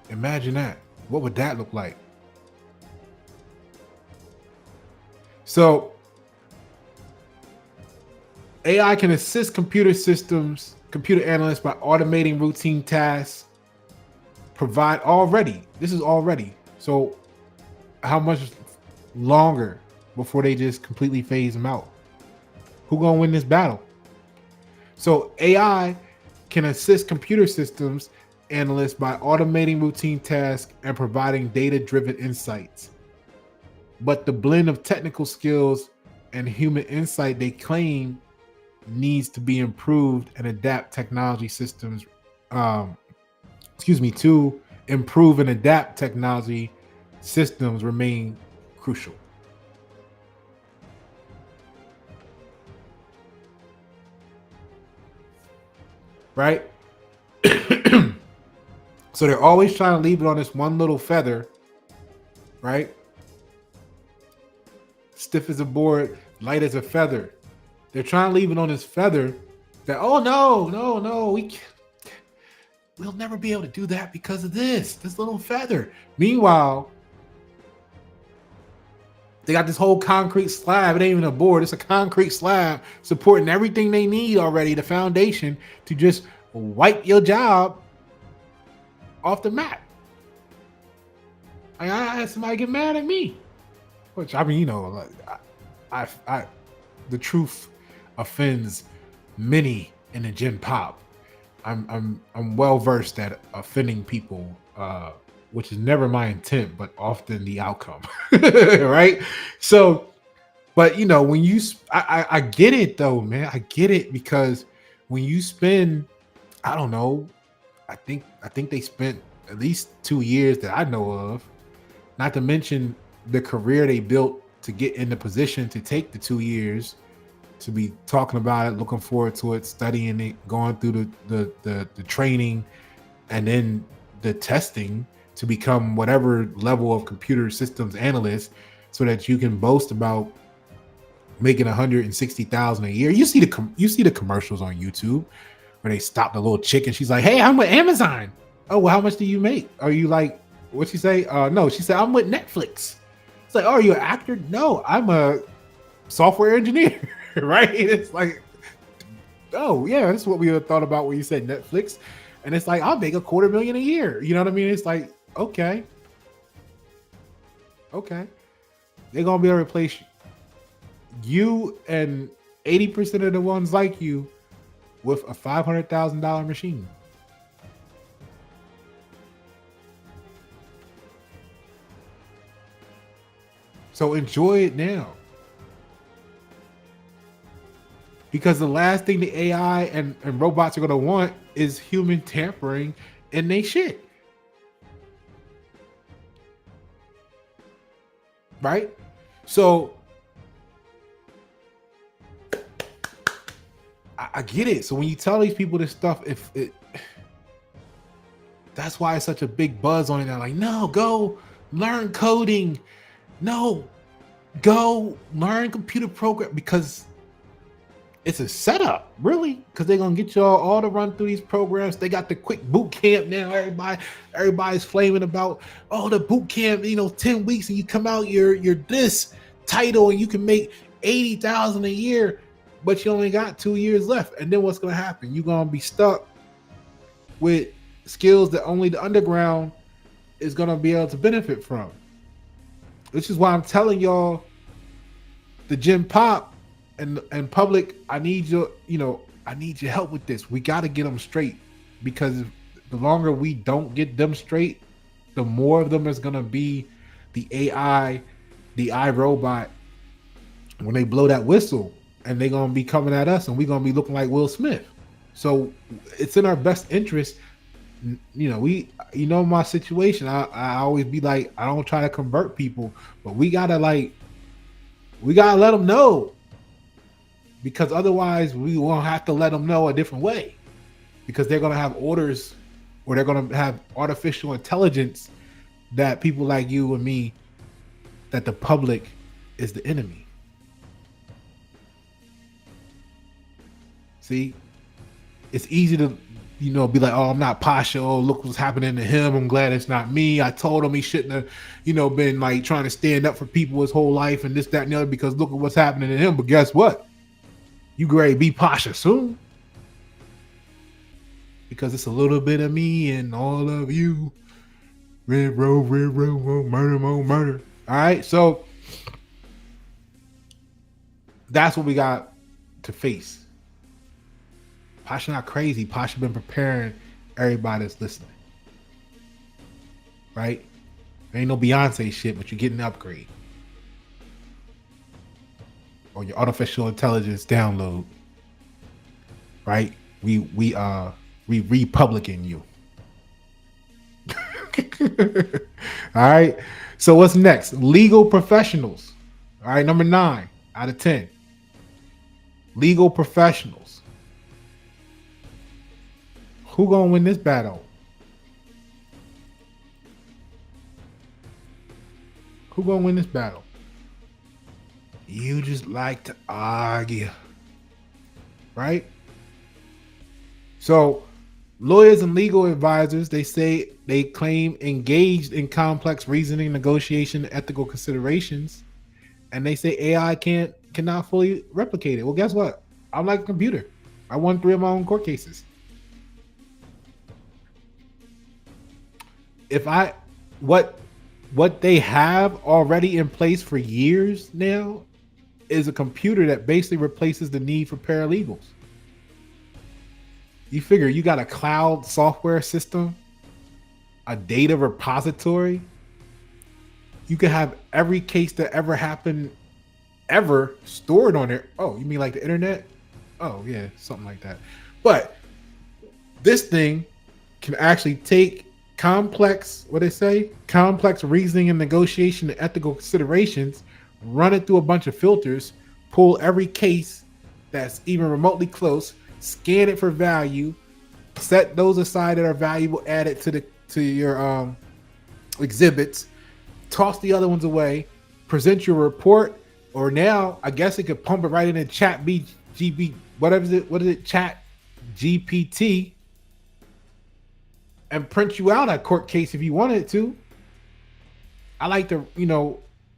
Imagine that. What would that look like? So AI can assist computer analysts by automating routine tasks. This is already. So how much longer before they just completely phase them out? Who gonna win this battle? So AI can assist computer systems analysts by automating routine tasks and providing data-driven insights. But the blend of technical skills and human insight they claim needs to be improved and adapt technology systems, to improve and adapt technology systems remain crucial. Right? So they're always trying to leave it on this one little feather, right? Stiff as a board, light as a feather. They're trying to leave it on this feather that, oh no, we'll never be able to do that because of this little feather. Meanwhile, they got this whole concrete slab. It ain't even a board. It's a concrete slab supporting everything they need already, the foundation, to just wipe your job off the map. I had somebody get mad at me, which, I mean, the truth offends many in the Gen Pop. I'm well versed at offending people, which is never my intent, but often the outcome. Right? So But you know, when you, I get it though, man. I get it because when you spend, I don't know, I think they spent at least 2 years that I know of. Not to mention the career they built to get in the position to take the 2 years to be talking about it, looking forward to it, studying it, going through the training, and then the testing to become whatever level of computer systems analyst, so that you can boast about making 160,000 a year. You see the commercials on YouTube where they stop the little chick and she's like, "Hey, I'm with Amazon." Oh, well, how much do you make? Are you like, what she say? No, she said, "I'm with Netflix." It's like, "Oh, are you an actor?" No, I'm a software engineer. Right? It's like, oh yeah, that's what we thought about when you said Netflix. And it's like, I'll make $250,000 a year. You know what I mean? It's like, okay, okay. They're gonna be able to replace you and 80% of the ones like you with a $500,000 machine. So enjoy it now. Because the last thing the AI and robots are gonna want is human tampering in they shit. Right? So I get it. So when you tell these people this stuff, if it, that's why it's such a big buzz on it. They're like, no, go learn coding. No, go learn computer program, because it's a setup, really, because they're gonna get y'all all to run through these programs. They got the quick boot camp now. Everybody's flaming about, oh, the boot camp, 10 weeks and you come out, you're this title and you can make 80,000 a year, but you only got 2 years left. And then what's gonna happen? You're gonna be stuck with skills that only the underground is gonna be able to benefit from. Which is why I'm telling y'all, the Gen Pop and public, I need your, I need your help with this. We got to get them straight, because the longer we don't get them straight, the more of them is gonna be the AI, the iRobot, when they blow that whistle, and they're gonna be coming at us, and we're gonna be looking like Will Smith. So it's in our best interest. My situation. I always be like, I don't try to convert people, but we gotta let them know, because otherwise we won't have to let them know a different way, because they're going to have orders, or they're going to have artificial intelligence that people like you and me, that the public is the enemy. See, it's easy to, be like, oh, I'm not Pasha. Oh, look what's happening to him. I'm glad it's not me. I told him he shouldn't have, been like trying to stand up for people his whole life and this, that, and the other, because look at what's happening to him. But guess what? You grade be Pasha soon, because it's a little bit of me and all of you. Red road, murder, more murder. All right, so that's what we got to face. Pasha not crazy. Pasha been preparing everybody that's listening. Right? There ain't no Beyonce shit, but you're getting an upgrade on your artificial intelligence download. Right? We Republican you. All right. So what's next? Legal professionals. All right, number 9 out of 10. Legal professionals. Who gonna win this battle? Who gonna win this battle? You just like to argue, right? So lawyers and legal advisors, they claim engaged in complex reasoning, negotiation, ethical considerations, and they say AI cannot fully replicate it. Well, guess what? I'm like a computer. I won 3 of my own court cases. What they have already in place for years now is a computer that basically replaces the need for paralegals. You figure you got a cloud software system, a data repository. You can have every case that ever happened ever stored on there. Oh, you mean like the internet? Oh yeah, something like that. But this thing can actually take complex, what they say, complex reasoning and negotiation and ethical considerations, run it through a bunch of filters, pull every case that's even remotely close, scan it for value, set those aside that are valuable, add it to your exhibits, toss the other ones away, present your report, or now I guess it could pump it right into chat BGB, what is it, chat GPT, and print you out a court case if you wanted to. I like to,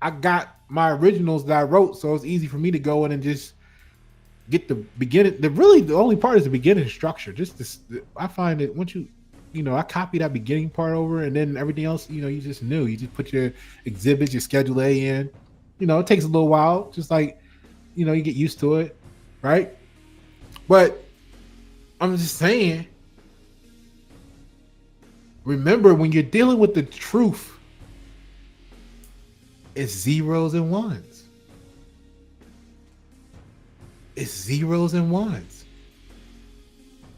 I got my originals that I wrote, so it's easy for me to go in and just get the beginning. The only part is the beginning structure. Just this, I find that once I copy that beginning part over, and then everything else, you just knew. You just put your exhibits, your Schedule A in. It takes a little while, just like, you get used to it, right? But I'm just saying, remember, when you're dealing with the truth, it's zeros and ones. It's zeros and ones.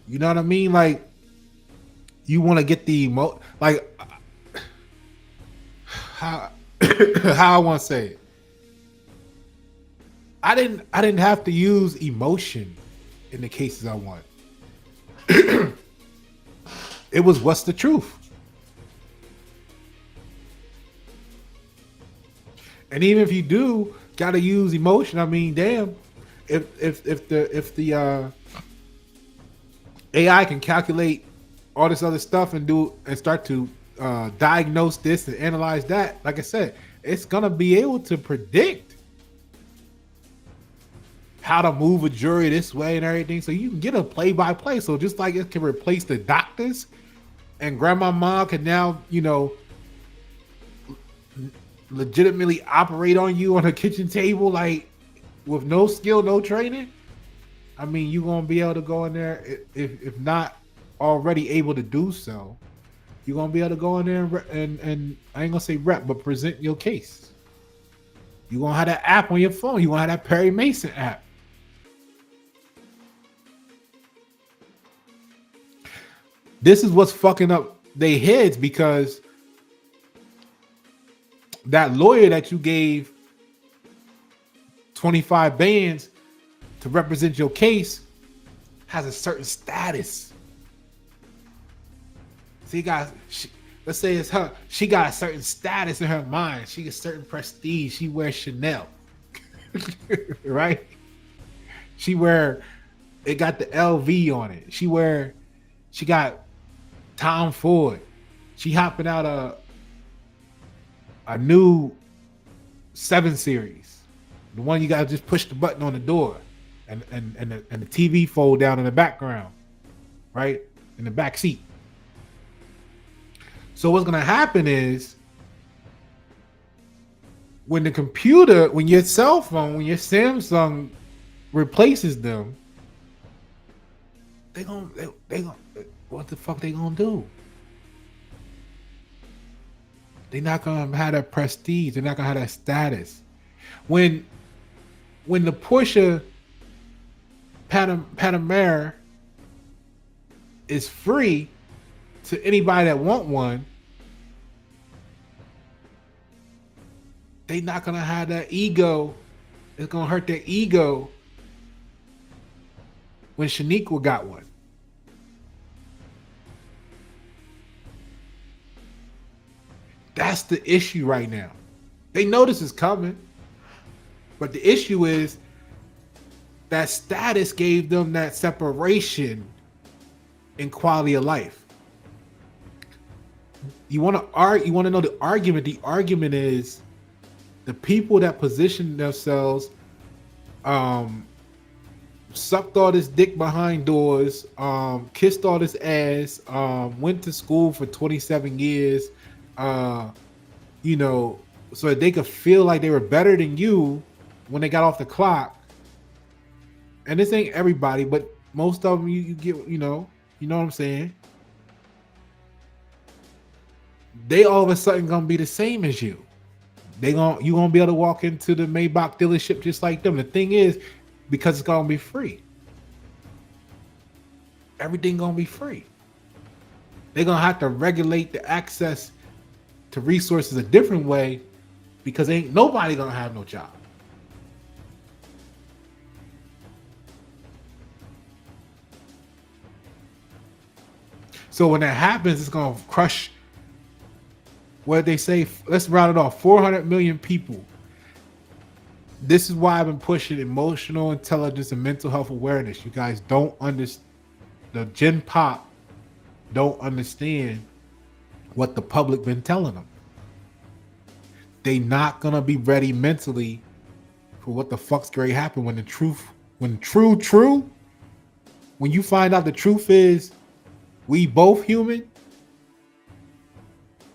You know what I mean? Like, you want to get the like how how I want to say it. I didn't have to use emotion in the cases I won. It was what's the truth. And even if you do gotta use emotion, I mean, damn, if the AI can calculate all this other stuff and start to diagnose this and analyze that, like I said, it's gonna be able to predict how to move a jury this way and everything, so you can get a play-by-play. So just like it can replace the doctors, and grandma mom can now, legitimately operate on you on a kitchen table, like with no skill, no training. I mean, you're gonna be able to go in there, if not already able to do so. You're gonna be able to go in there and I ain't gonna say rep, but present your case. You're gonna have that app on your phone. You're gonna have that Perry Mason app. This is what's fucking up their heads, because that lawyer that you gave 25 bands to represent your case has a certain status. See, guys, let's say it's her. She got a certain status in her mind. She gets certain prestige. She wears Chanel, right? It got the LV on it. She got Tom Ford. She hopping out a new 7 Series, the one you gotta just push the button on the door, and the TV fold down in the background, right, in the back seat. So what's gonna happen is, when your cell phone, when your Samsung replaces them, they gonna what the fuck they gonna do? They're not gonna have that prestige. They're not gonna have that status. When the Porsche Panamera is free to anybody that want one, they not gonna have that ego. It's gonna hurt their ego when Shaniqua got one. That's the issue right now. They know this is coming, but the issue is that status gave them that separation in quality of life. You want to know the argument? The argument is the people that position themselves, sucked all this dick behind doors, kissed all this ass, went to school for 27 years, so that they could feel like they were better than you when they got off the clock. And this ain't everybody, but most of them, you get, you know what I'm saying? They all of a sudden gonna be the same as you. You gonna be able to walk into the Maybach dealership just like them. The thing is, because it's gonna be free. Everything gonna be free. They're gonna have to regulate the access to resources a different way because ain't nobody gonna have no job. So when that happens, it's gonna crush. What they say? Let's round it off. 400 million people. This is why I've been pushing emotional intelligence and mental health awareness. You guys don't understand. The Gen Pop don't understand what the public been telling them. They not gonna be ready mentally for what the fuck's going to happen when when you find out the truth is we both human,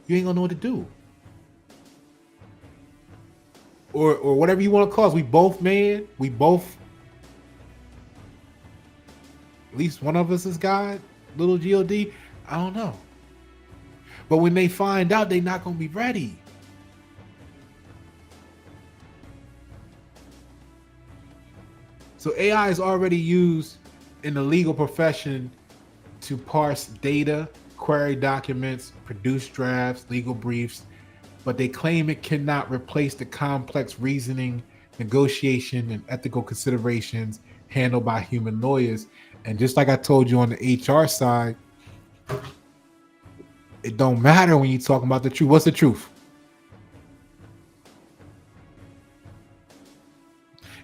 you ain't gonna know what to do. Or whatever you want to call us. We both man. We both. At least one of us is God. Little God. I don't know. But when they find out, they not gonna be ready. So AI is already used in the legal profession to parse data, query documents, produce drafts, legal briefs, but they claim it cannot replace the complex reasoning, negotiation, and ethical considerations handled by human lawyers. And just like I told you on the HR side, it don't matter when you're talking about the truth. What's the truth?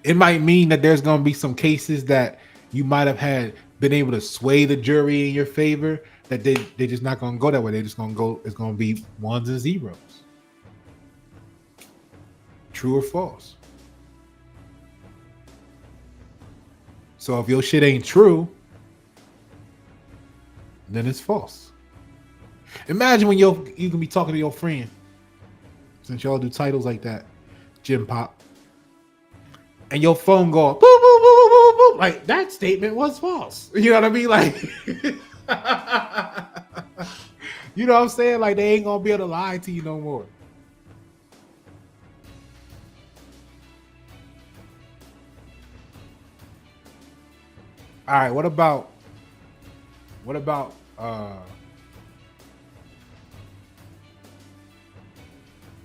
It might mean that there's going to be some cases that you might have been able to sway the jury in your favor, that they're just not going to go that way. They're just going to go, it's going to be ones and zeros. True or false. So if your shit ain't true, then it's false. Imagine when you can be talking to your friend, since y'all do titles like that, Gen Pop, and your phone go boop, boop, boop, boop, boop, boop, like that statement was false. You know what I mean? Like, you know what I'm saying? Like they ain't gonna be able to lie to you no more. All right, what about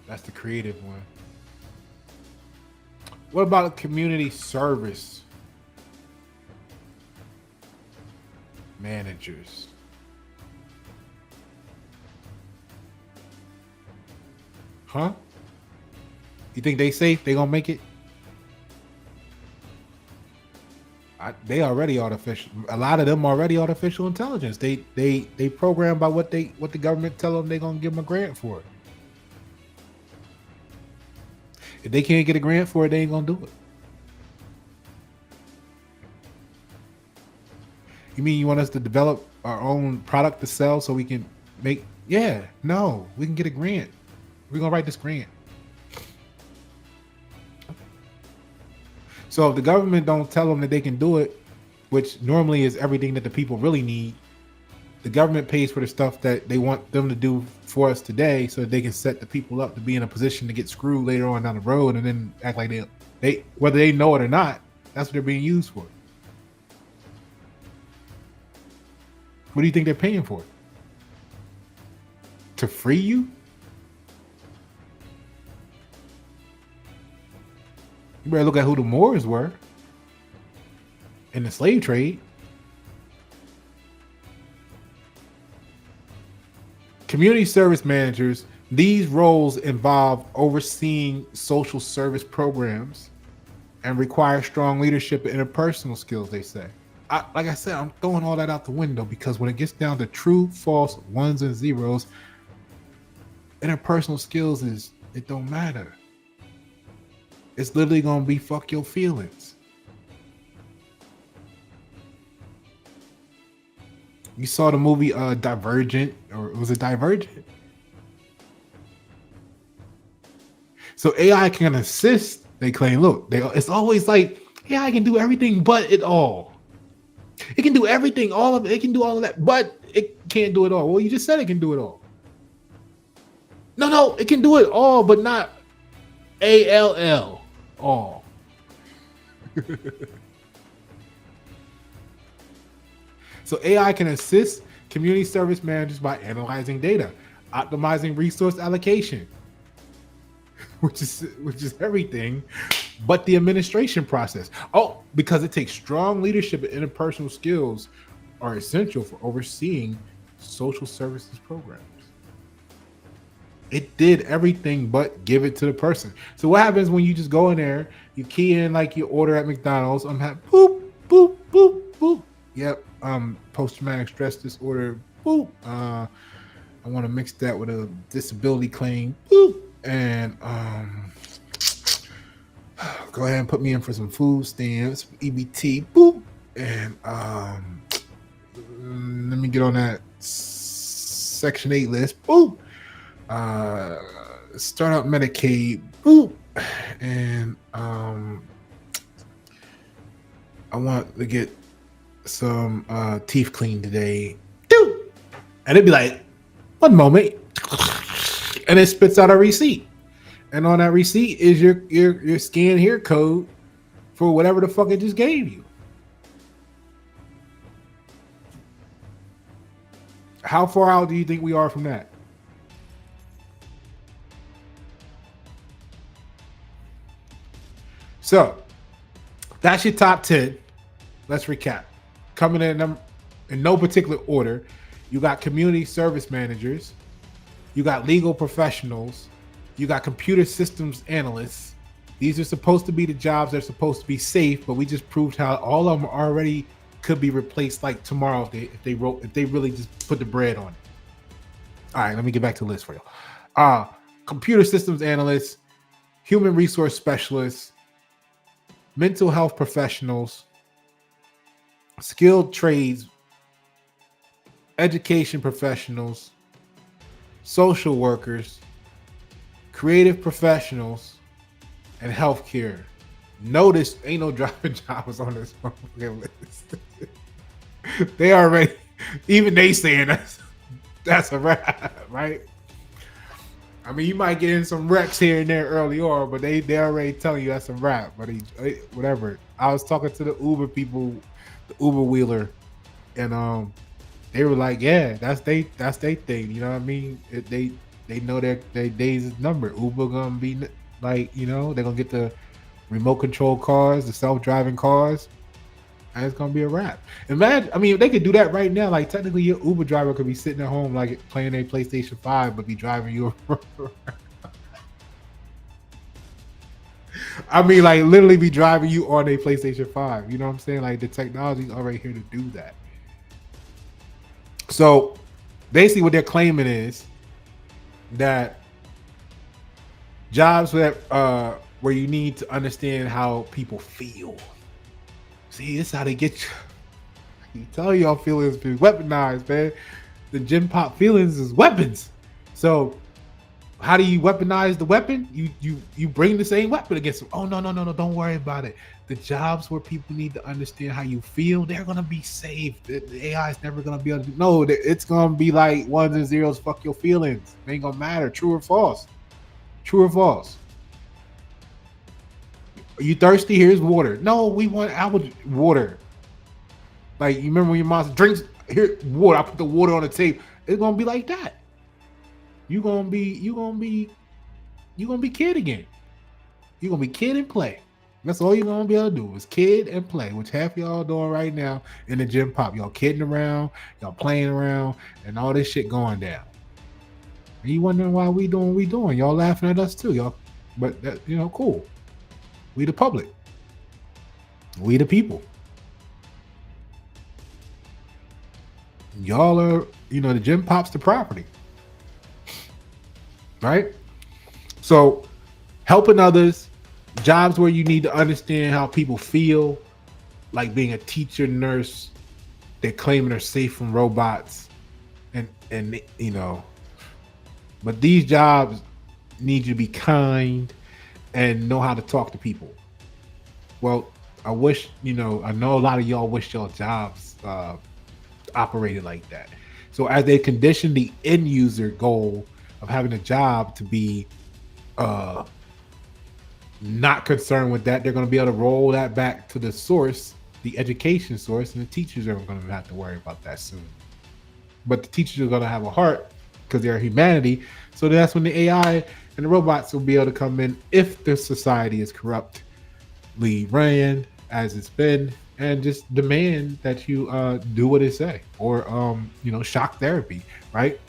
that's the creative one. What about community service managers? Huh? You think they safe? They gonna make it? They already artificial. A lot of them already artificial intelligence. They program by what the government tell them they're gonna give them a grant for it. If they can't get a grant for it, they ain't gonna do it. You mean you want us to develop our own product to sell so we can make? Yeah, no, we can get a grant. We're gonna write this grant. So if the government don't tell them that they can do it, which normally is everything that the people really need, the government pays for the stuff that they want them to do for us today, so that they can set the people up to be in a position to get screwed later on down the road, and then act like they whether they know it or not, that's what they're being used for. What do you think they're paying for? To free you? You better look at who the Moors were in the slave trade. Community service managers, these roles involve overseeing social service programs and require strong leadership and interpersonal skills, they say. Like I said, I'm throwing all that out the window because when it gets down to true, false, ones and zeros, interpersonal skills it don't matter. It's literally gonna be fuck your feelings. You saw the movie Divergent, or was it Divergent? So AI can assist. They claim, look, it's always like AI can do everything but it all. It can do everything, all of it. It can do all of that, but it can't do it all. Well, you just said it can do it all. No, it can do it all, but not ALL. All. So AI can assist community service managers by analyzing data, optimizing resource allocation, which is everything but the administration process. Oh, because it takes strong leadership and interpersonal skills are essential for overseeing social services programs. It did everything but give it to the person. So what happens when you just go in there, you key in like your order at McDonald's, I'm having boop, boop, boop, boop. Yep, post-traumatic stress disorder, boop. I want to mix that with a disability claim, boop. And go ahead and put me in for some food stamps, EBT, boop. And let me get on that Section 8 list, boop. Start out Medicaid, boop. And I want to get some teeth cleaned today, doop. And it'd be like, one moment, and it spits out a receipt. And on that receipt is your scan here code for whatever the fuck it just gave you. How far out do you think we are from that? So that's your top 10. Let's recap. Coming in no particular order, you got community service managers, you got legal professionals, you got computer systems analysts. These are supposed to be the jobs that are supposed to be safe, but we just proved how all of them already could be replaced like tomorrow if they really just put the bread on it. All right, let me get back to the list for you. Computer systems analysts, human resource specialists, mental health professionals, skilled trades, education professionals, social workers, creative professionals, and healthcare. Notice ain't no driving jobs on this list. They already, even they saying that's a wrap, right? I mean, you might get in some wrecks here and there early on, but they already telling you that's a wrap. But whatever. I was talking to the Uber people, the Uber wheeler, and they were like, yeah, that's they thing. You know what I mean? They know their days is numbered. Uber gonna be like, they're gonna get the remote control cars, the self-driving cars, and it's gonna be a wrap. Imagine, I mean, if they could do that right now, like technically your Uber driver could be sitting at home like playing a PlayStation 5, but be driving you around. I mean, like literally be driving you on a PlayStation 5. You know what I'm saying? Like the technology's already here to do that. So basically what they're claiming is that jobs that where you need to understand how people feel. See, this is how they get you. You tell y'all feelings be weaponized, man. The Gen Pop feelings is weapons. So how do you weaponize the weapon? You bring the same weapon against them. Oh, no, don't worry about it. The jobs where people need to understand how you feel, they're gonna be safe. The AI is never gonna be able to do. No, it's gonna be like ones and zeros. Fuck your feelings. It ain't gonna matter. True or false? True or false? Are you thirsty? Here's water. No, we want apple water. Like, you remember when your mom drinks here water? I put the water on the table. It's gonna be like that. You gonna be kid again. You're gonna be kid and play. That's all you're gonna be able to do is kid and play, which half y'all doing right now in the Gen Pop. Y'all kidding around, y'all playing around, and all this shit going down. And you wondering why we doing what we doing. Y'all laughing at us too, y'all. But that, cool. We the public. We the people. Y'all are, the Gen Pop's the property. Right? So helping others, jobs where you need to understand how people feel, like being a teacher, nurse, they're claiming they're safe from robots, and but these jobs need you to be kind and know how to talk to people. Well, I wish, I know a lot of y'all wish your jobs operated like that. So as they condition the end user goal of having a job to be not concerned with that. They're going to be able to roll that back to the source, the education source, and the teachers are going to have to worry about that soon. But the teachers are going to have a heart because they're humanity. So that's when the AI and the robots will be able to come in if the society is corruptly ran as it's been, and just demand that you do what it say, or shock therapy, right?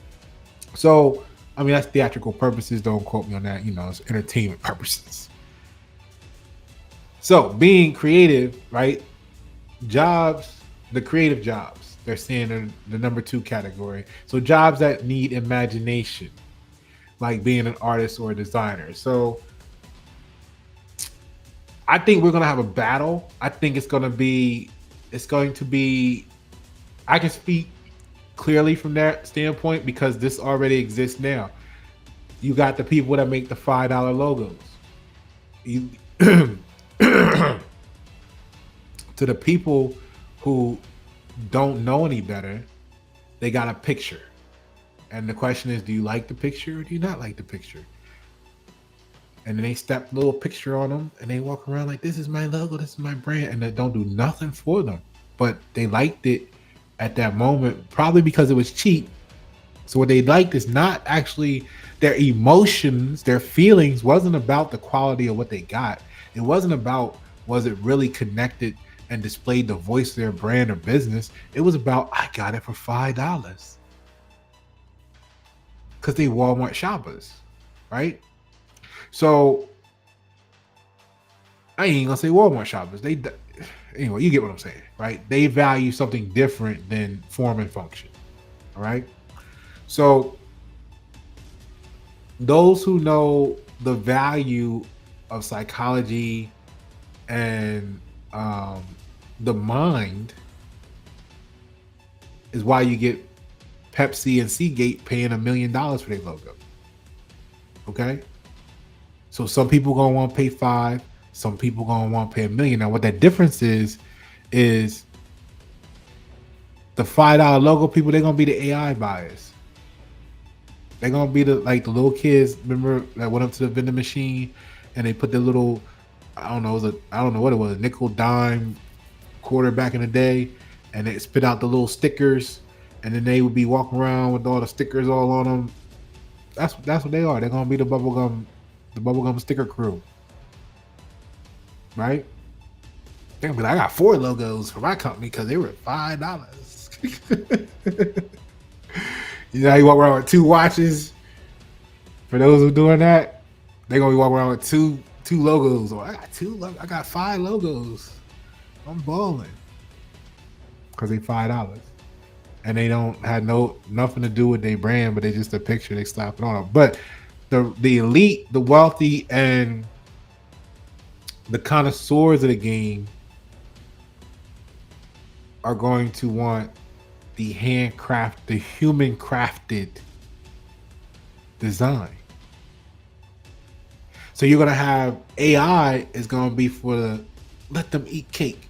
So I mean, that's theatrical purposes. Don't quote me on that. It's entertainment purposes. So being creative, right? Jobs, the creative jobs, they're seeing in the number 2 category. So jobs that need imagination, like being an artist or a designer. So I think we're gonna have a battle. I think it's going to be. I can speak clearly from that standpoint because this already exists now. You got the people that make the $5 logos. You to the people who don't know any better, they got a picture. And the question is, do you like the picture or do you not like the picture? And then they step a little picture on them and they walk around like, this is my logo, this is my brand. And they don't do nothing for them. But they liked it at that moment, probably because it was cheap. So what they liked is not actually their emotions, their feelings wasn't about the quality of what they got. It wasn't about, was it really connected and displayed the voice of their brand or business. It was about, I got it for $5. Because they Walmart shoppers, right? So I ain't gonna say Walmart shoppers. Anyway, you get what I'm saying, right? They value something different than form and function. All right. So those who know the value of psychology and the mind is why you get Pepsi and Seagate paying $1 million for their logo. Okay. So some people gonna want to pay 5, some people gonna want to pay $1 million. Now, what that difference is the $5 logo people, they're gonna be the AI buyers. They're gonna be the little kids. Remember that went up to the vending machine and they put their little, I don't know what it was, nickel, dime, quarter back in the day, and they spit out the little stickers, and then they would be walking around with all the stickers all on them. That's what they are. They're gonna be the bubblegum sticker crew, right? They're gonna be like, I got 4 logos for my company because they were $5. You know how you walk around with 2 watches? For those who doing that, they're gonna be walking around with two logos. Or I got 5 logos. I'm balling. Because they $5. And they don't have nothing to do with their brand, but they just a picture, they slap it on them. But the elite, the wealthy, and the connoisseurs of the game are going to want the human crafted design. So you're gonna have AI is gonna be for the let them eat cake.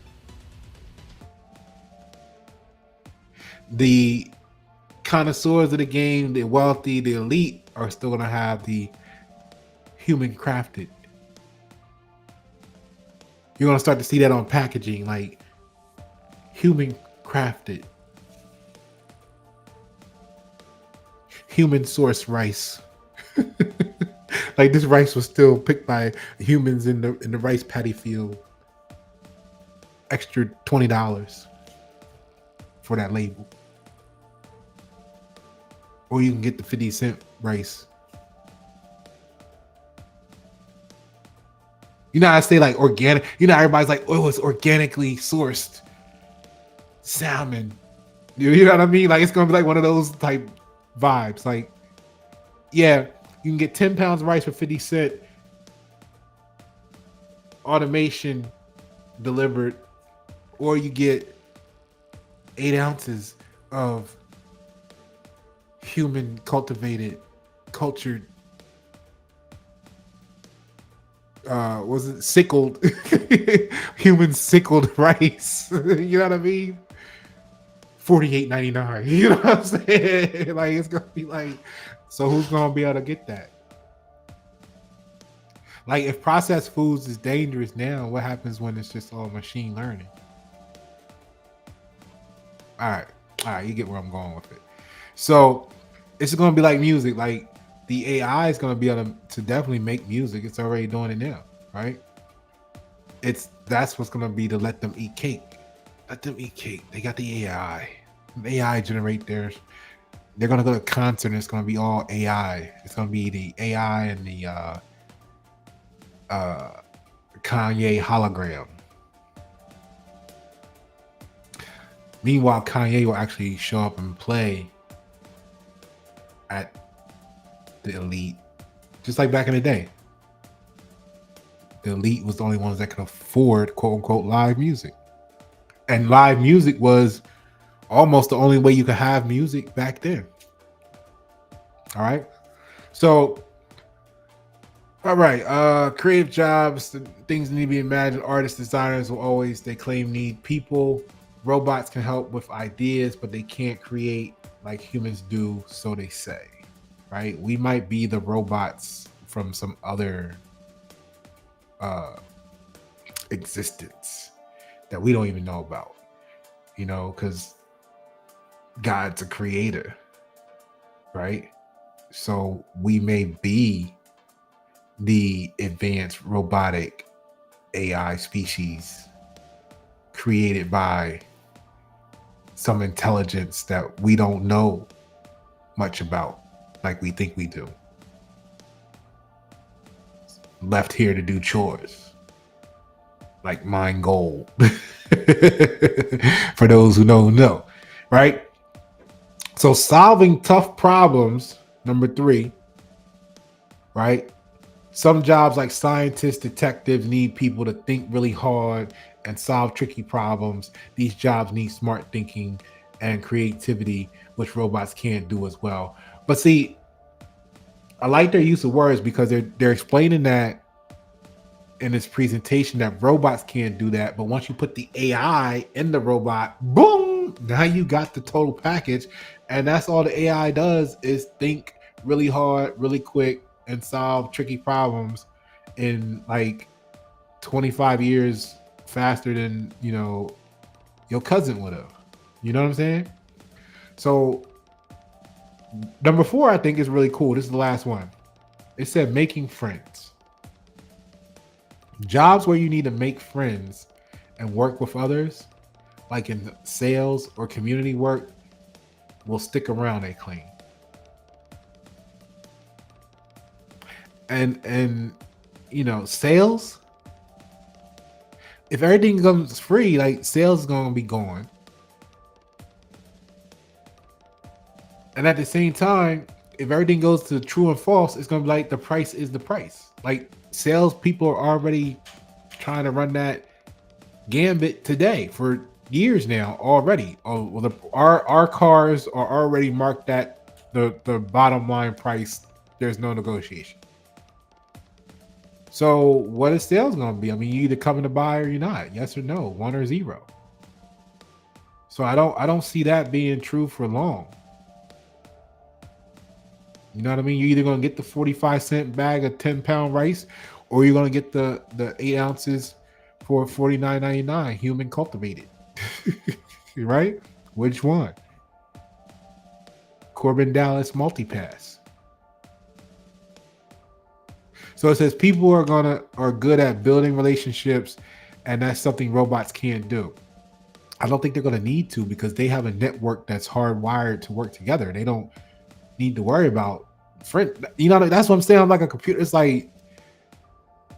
The connoisseurs of the game, the wealthy, the elite are still gonna have the human crafted. You're gonna start to see that on packaging, like human crafted, human source rice. Like this rice was still picked by humans in the rice paddy field. Extra $20 for that label. Or you can get the 50-cent rice. You know how I say like organic, everybody's like, oh, it's organically sourced salmon. You know what I mean? Like it's gonna be like one of those type vibes. Like, yeah, you can get 10 pounds of rice for 50 cents. Automation delivered, or you get 8 ounces of human cultivated, cultured, was it sickled, human sickled rice. You know what I mean? $48.99. You know what I'm saying? Like it's gonna be like, so who's gonna be able to get that? Like if processed foods is dangerous now, what happens when it's just all machine learning? All right, you get where I'm going with it. So it's going to be like music. Like the AI is going to be able to definitely make music. It's already doing it now, right? That's what's going to be to let them eat cake. Let them eat cake. They got the AI. AI generate theirs. They're going to go to a concert and it's going to be all AI. It's going to be the AI and the Kanye hologram. Meanwhile, Kanye will actually show up and play at the elite, just like back in the day. The elite was the only ones that could afford quote unquote live music. And live music was almost the only way you could have music back then. All right. So, all right. Creative jobs, things need to be imagined. Artists, designers will always, they claim, need people. Robots can help with ideas, but they can't create like humans do, so they say. Right? We might be the robots from some other existence that we don't even know about, you know, because God's a creator, right? So we may be the advanced robotic AI species created by some intelligence that we don't know much about like we think we do. Left here to do chores like mine gold. For those who don't know, right? So solving tough problems, number 3, right? Some jobs like scientists, detectives need people to think really hard and solve tricky problems. These jobs need smart thinking and creativity, which robots can't do as well. But see, I like their use of words because they're explaining that in this presentation that robots can't do that. But once you put the AI in the robot, boom, now you got the total package. And that's all the AI does is think really hard, really quick, and solve tricky problems in like 25 years faster than, you know, your cousin would have. You know what I'm saying? So number 4, I think, is really cool. This is the last one. It said making friends. Jobs where you need to make friends and work with others, like in sales or community work, will stick around, they claim. And you know, sales, if everything comes free, like sales is going to be gone. And at the same time, if everything goes to true and false, it's going to be like the price is the price. Like sales people are already trying to run that gambit today for years now already. Oh, well, our cars are already marked at the bottom line price. There's no negotiation. So what is sales going to be? I mean, you either coming to buy or you're not. Yes or no, 1 or 0. So I don't see that being true for long. You know what I mean? You're either going to get the 45-cent bag of 10-pound rice, or you're going to get the 8 ounces for $49.99 human cultivated. Right? Which one? Corbin Dallas multipass. So it says people are good at building relationships, and that's something robots can't do. I don't think they're going to need to, because they have a network that's hardwired to work together. They don't need to worry about friend. You know, that's what I'm saying. I'm like a computer. It's like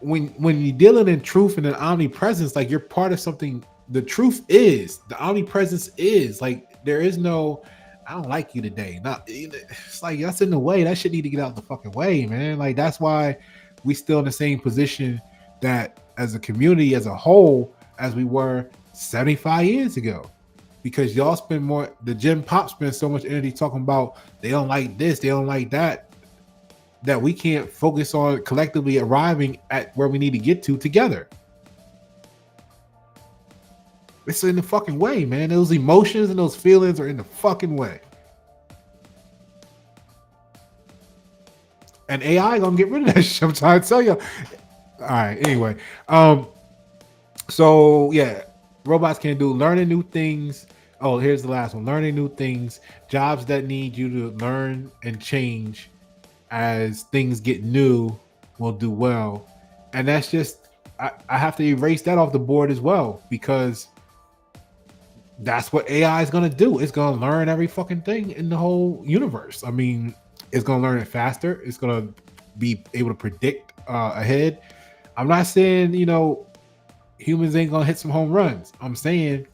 when you're dealing in truth and in omnipresence, like you're part of something. The truth is, the omnipresence is like, there is no, I don't like you today. Not, it's like that's in the way. That shit need to get out the fucking way, man. Like that's why we still in the same position that as a community as a whole as we were 75 years ago. Because y'all spend more, the Gen Pop spends so much energy talking about they don't like this, they don't like that, that we can't focus on collectively arriving at where we need to get to together. It's in the fucking way, man. Those emotions and those feelings are in the fucking way. And AI gonna get rid of that shit. I'm trying to tell you. All right. Anyway, um, so yeah, robots can do learning new things. Oh, here's the last one: learning new things, jobs that need you to learn and change as things get new will do well. And that's just I have to erase that off the board as well because that's what AI is gonna do. It's gonna learn every fucking thing in the whole universe. I mean, it's gonna learn it faster. It's gonna be able to predict ahead. I'm not saying humans ain't gonna hit some home runs. I'm saying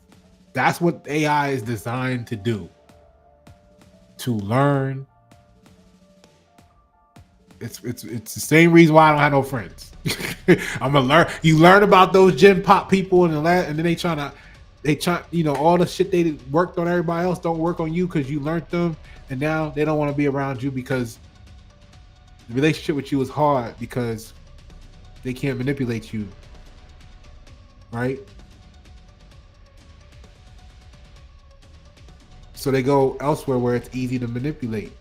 that's what AI is designed to do. To learn. It's the same reason why I don't have no friends. I'm gonna learn. You learn about those Gen Pop people and then they try all the shit they worked on everybody else don't work on you because you learned them, and now they don't want to be around you because the relationship with you is hard because they can't manipulate you, right? So they go elsewhere where it's easy to manipulate.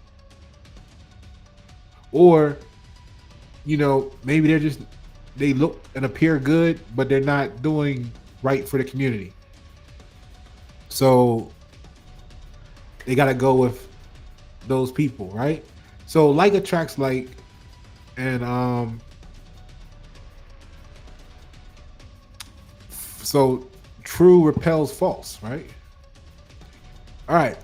Or, maybe they look and appear good, but they're not doing right for the community. So they got to go with those people, right? So like attracts like, and so true repels false, right? All right.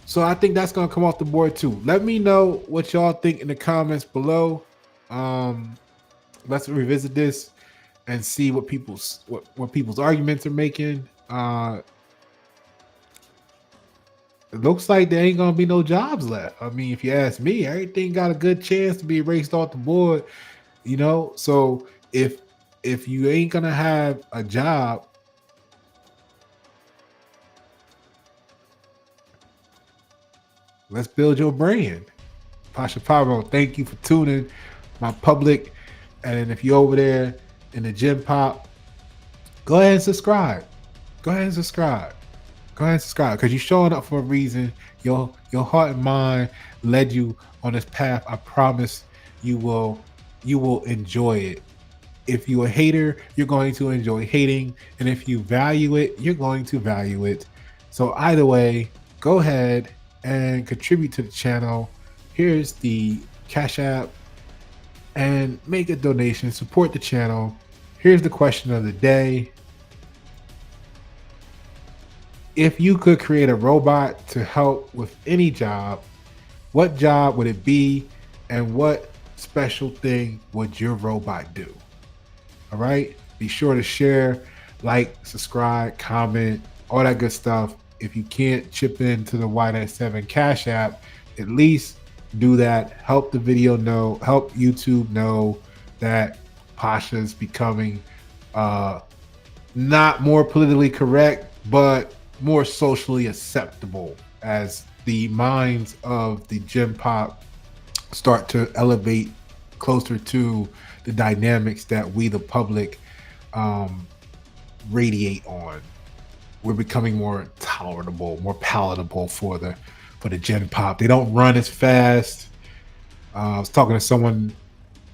So I think that's gonna come off the board too. Let me know what y'all think in the comments below. Um, let's revisit this and see what people's arguments are making. It looks like there ain't gonna be no jobs left. I mean, if you ask me, everything got a good chance to be erased off the board. So if you ain't gonna have a job, let's build your brand. Pasha Pablo, thank you for tuning my public. And if you're over there in the Gen Pop, go ahead and subscribe. Go ahead and subscribe. Go ahead and subscribe because you're showing up for a reason. Your heart and mind led you on this path. I promise you will enjoy it. If you're a hater, you're going to enjoy hating. And if you value it, you're going to value it. So either way, go ahead and contribute to the channel. Here's the Cash App and make a donation. Support the channel. Here's the question of the day. If you could create a robot to help with any job, what job would it be and what special thing would your robot do? All right. Be sure to share, like, subscribe, comment, all that good stuff. If you can't chip into the Y97 Cash App, at least do that. Help the video know, help YouTube know that Pasha's becoming not more politically correct, but more socially acceptable as the minds of the Gen Pop start to elevate closer to the dynamics that we, the public, radiate on. We're becoming more tolerable, more palatable for the Gen Pop. They don't run as fast. I was talking to someone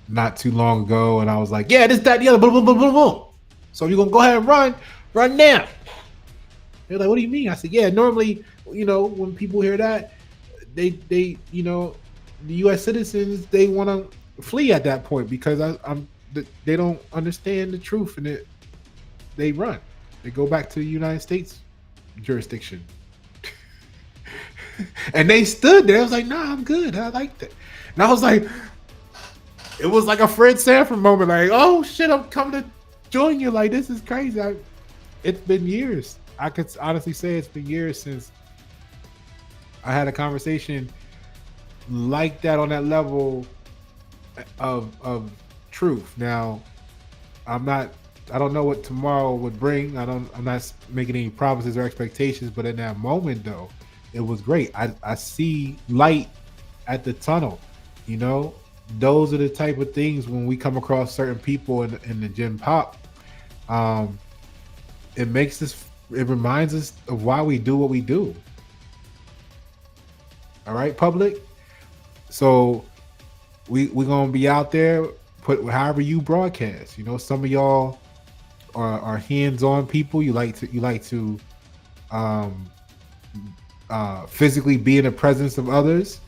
not too long ago, and I was like, "Yeah, this, that, the other, boom, boom, boom, boom, boom." So you're gonna go ahead and run now. They're like, "What do you mean?" I said, "Yeah, normally, when people hear that, they the U.S. citizens, they want to flee at that point because they don't understand the truth, and they run. They go back to the United States jurisdiction." And they stood there. I was like, "Nah, I'm good. I like that." And I was like, it was like a Fred Sanford moment. Like, "Oh shit, I'm coming to join you." Like, this is crazy. It's been years. I could honestly say it's been years since I had a conversation like that on that level of truth. Now, I don't know what tomorrow would bring. I'm not making any promises or expectations, but in that moment though, it was great. I see light at the tunnel. Those are the type of things when we come across certain people in the Gen Pop. It reminds us of why we do what we do. All right, public. So we're gonna be out there. Put however you broadcast. You know, some of y'all are hands-on people. You like to um, physically be in the presence of others,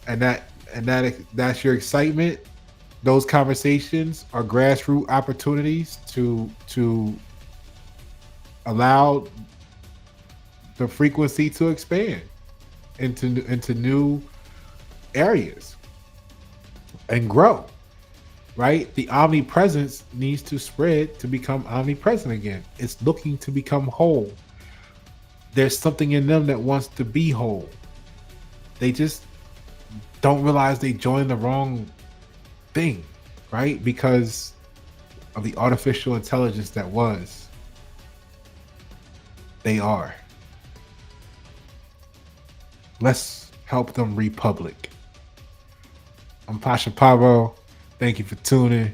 and that's your excitement. Those conversations are grassroots opportunities to allow the frequency to expand into new areas and grow. Right, the omnipresence needs to spread to become omnipresent again. It's looking to become whole. There's something in them that wants to be whole. They just don't realize they joined the wrong thing, right? Because of the artificial intelligence that was. They are. Let's help them republic. I'm Pasha Pavo. Thank you for tuning.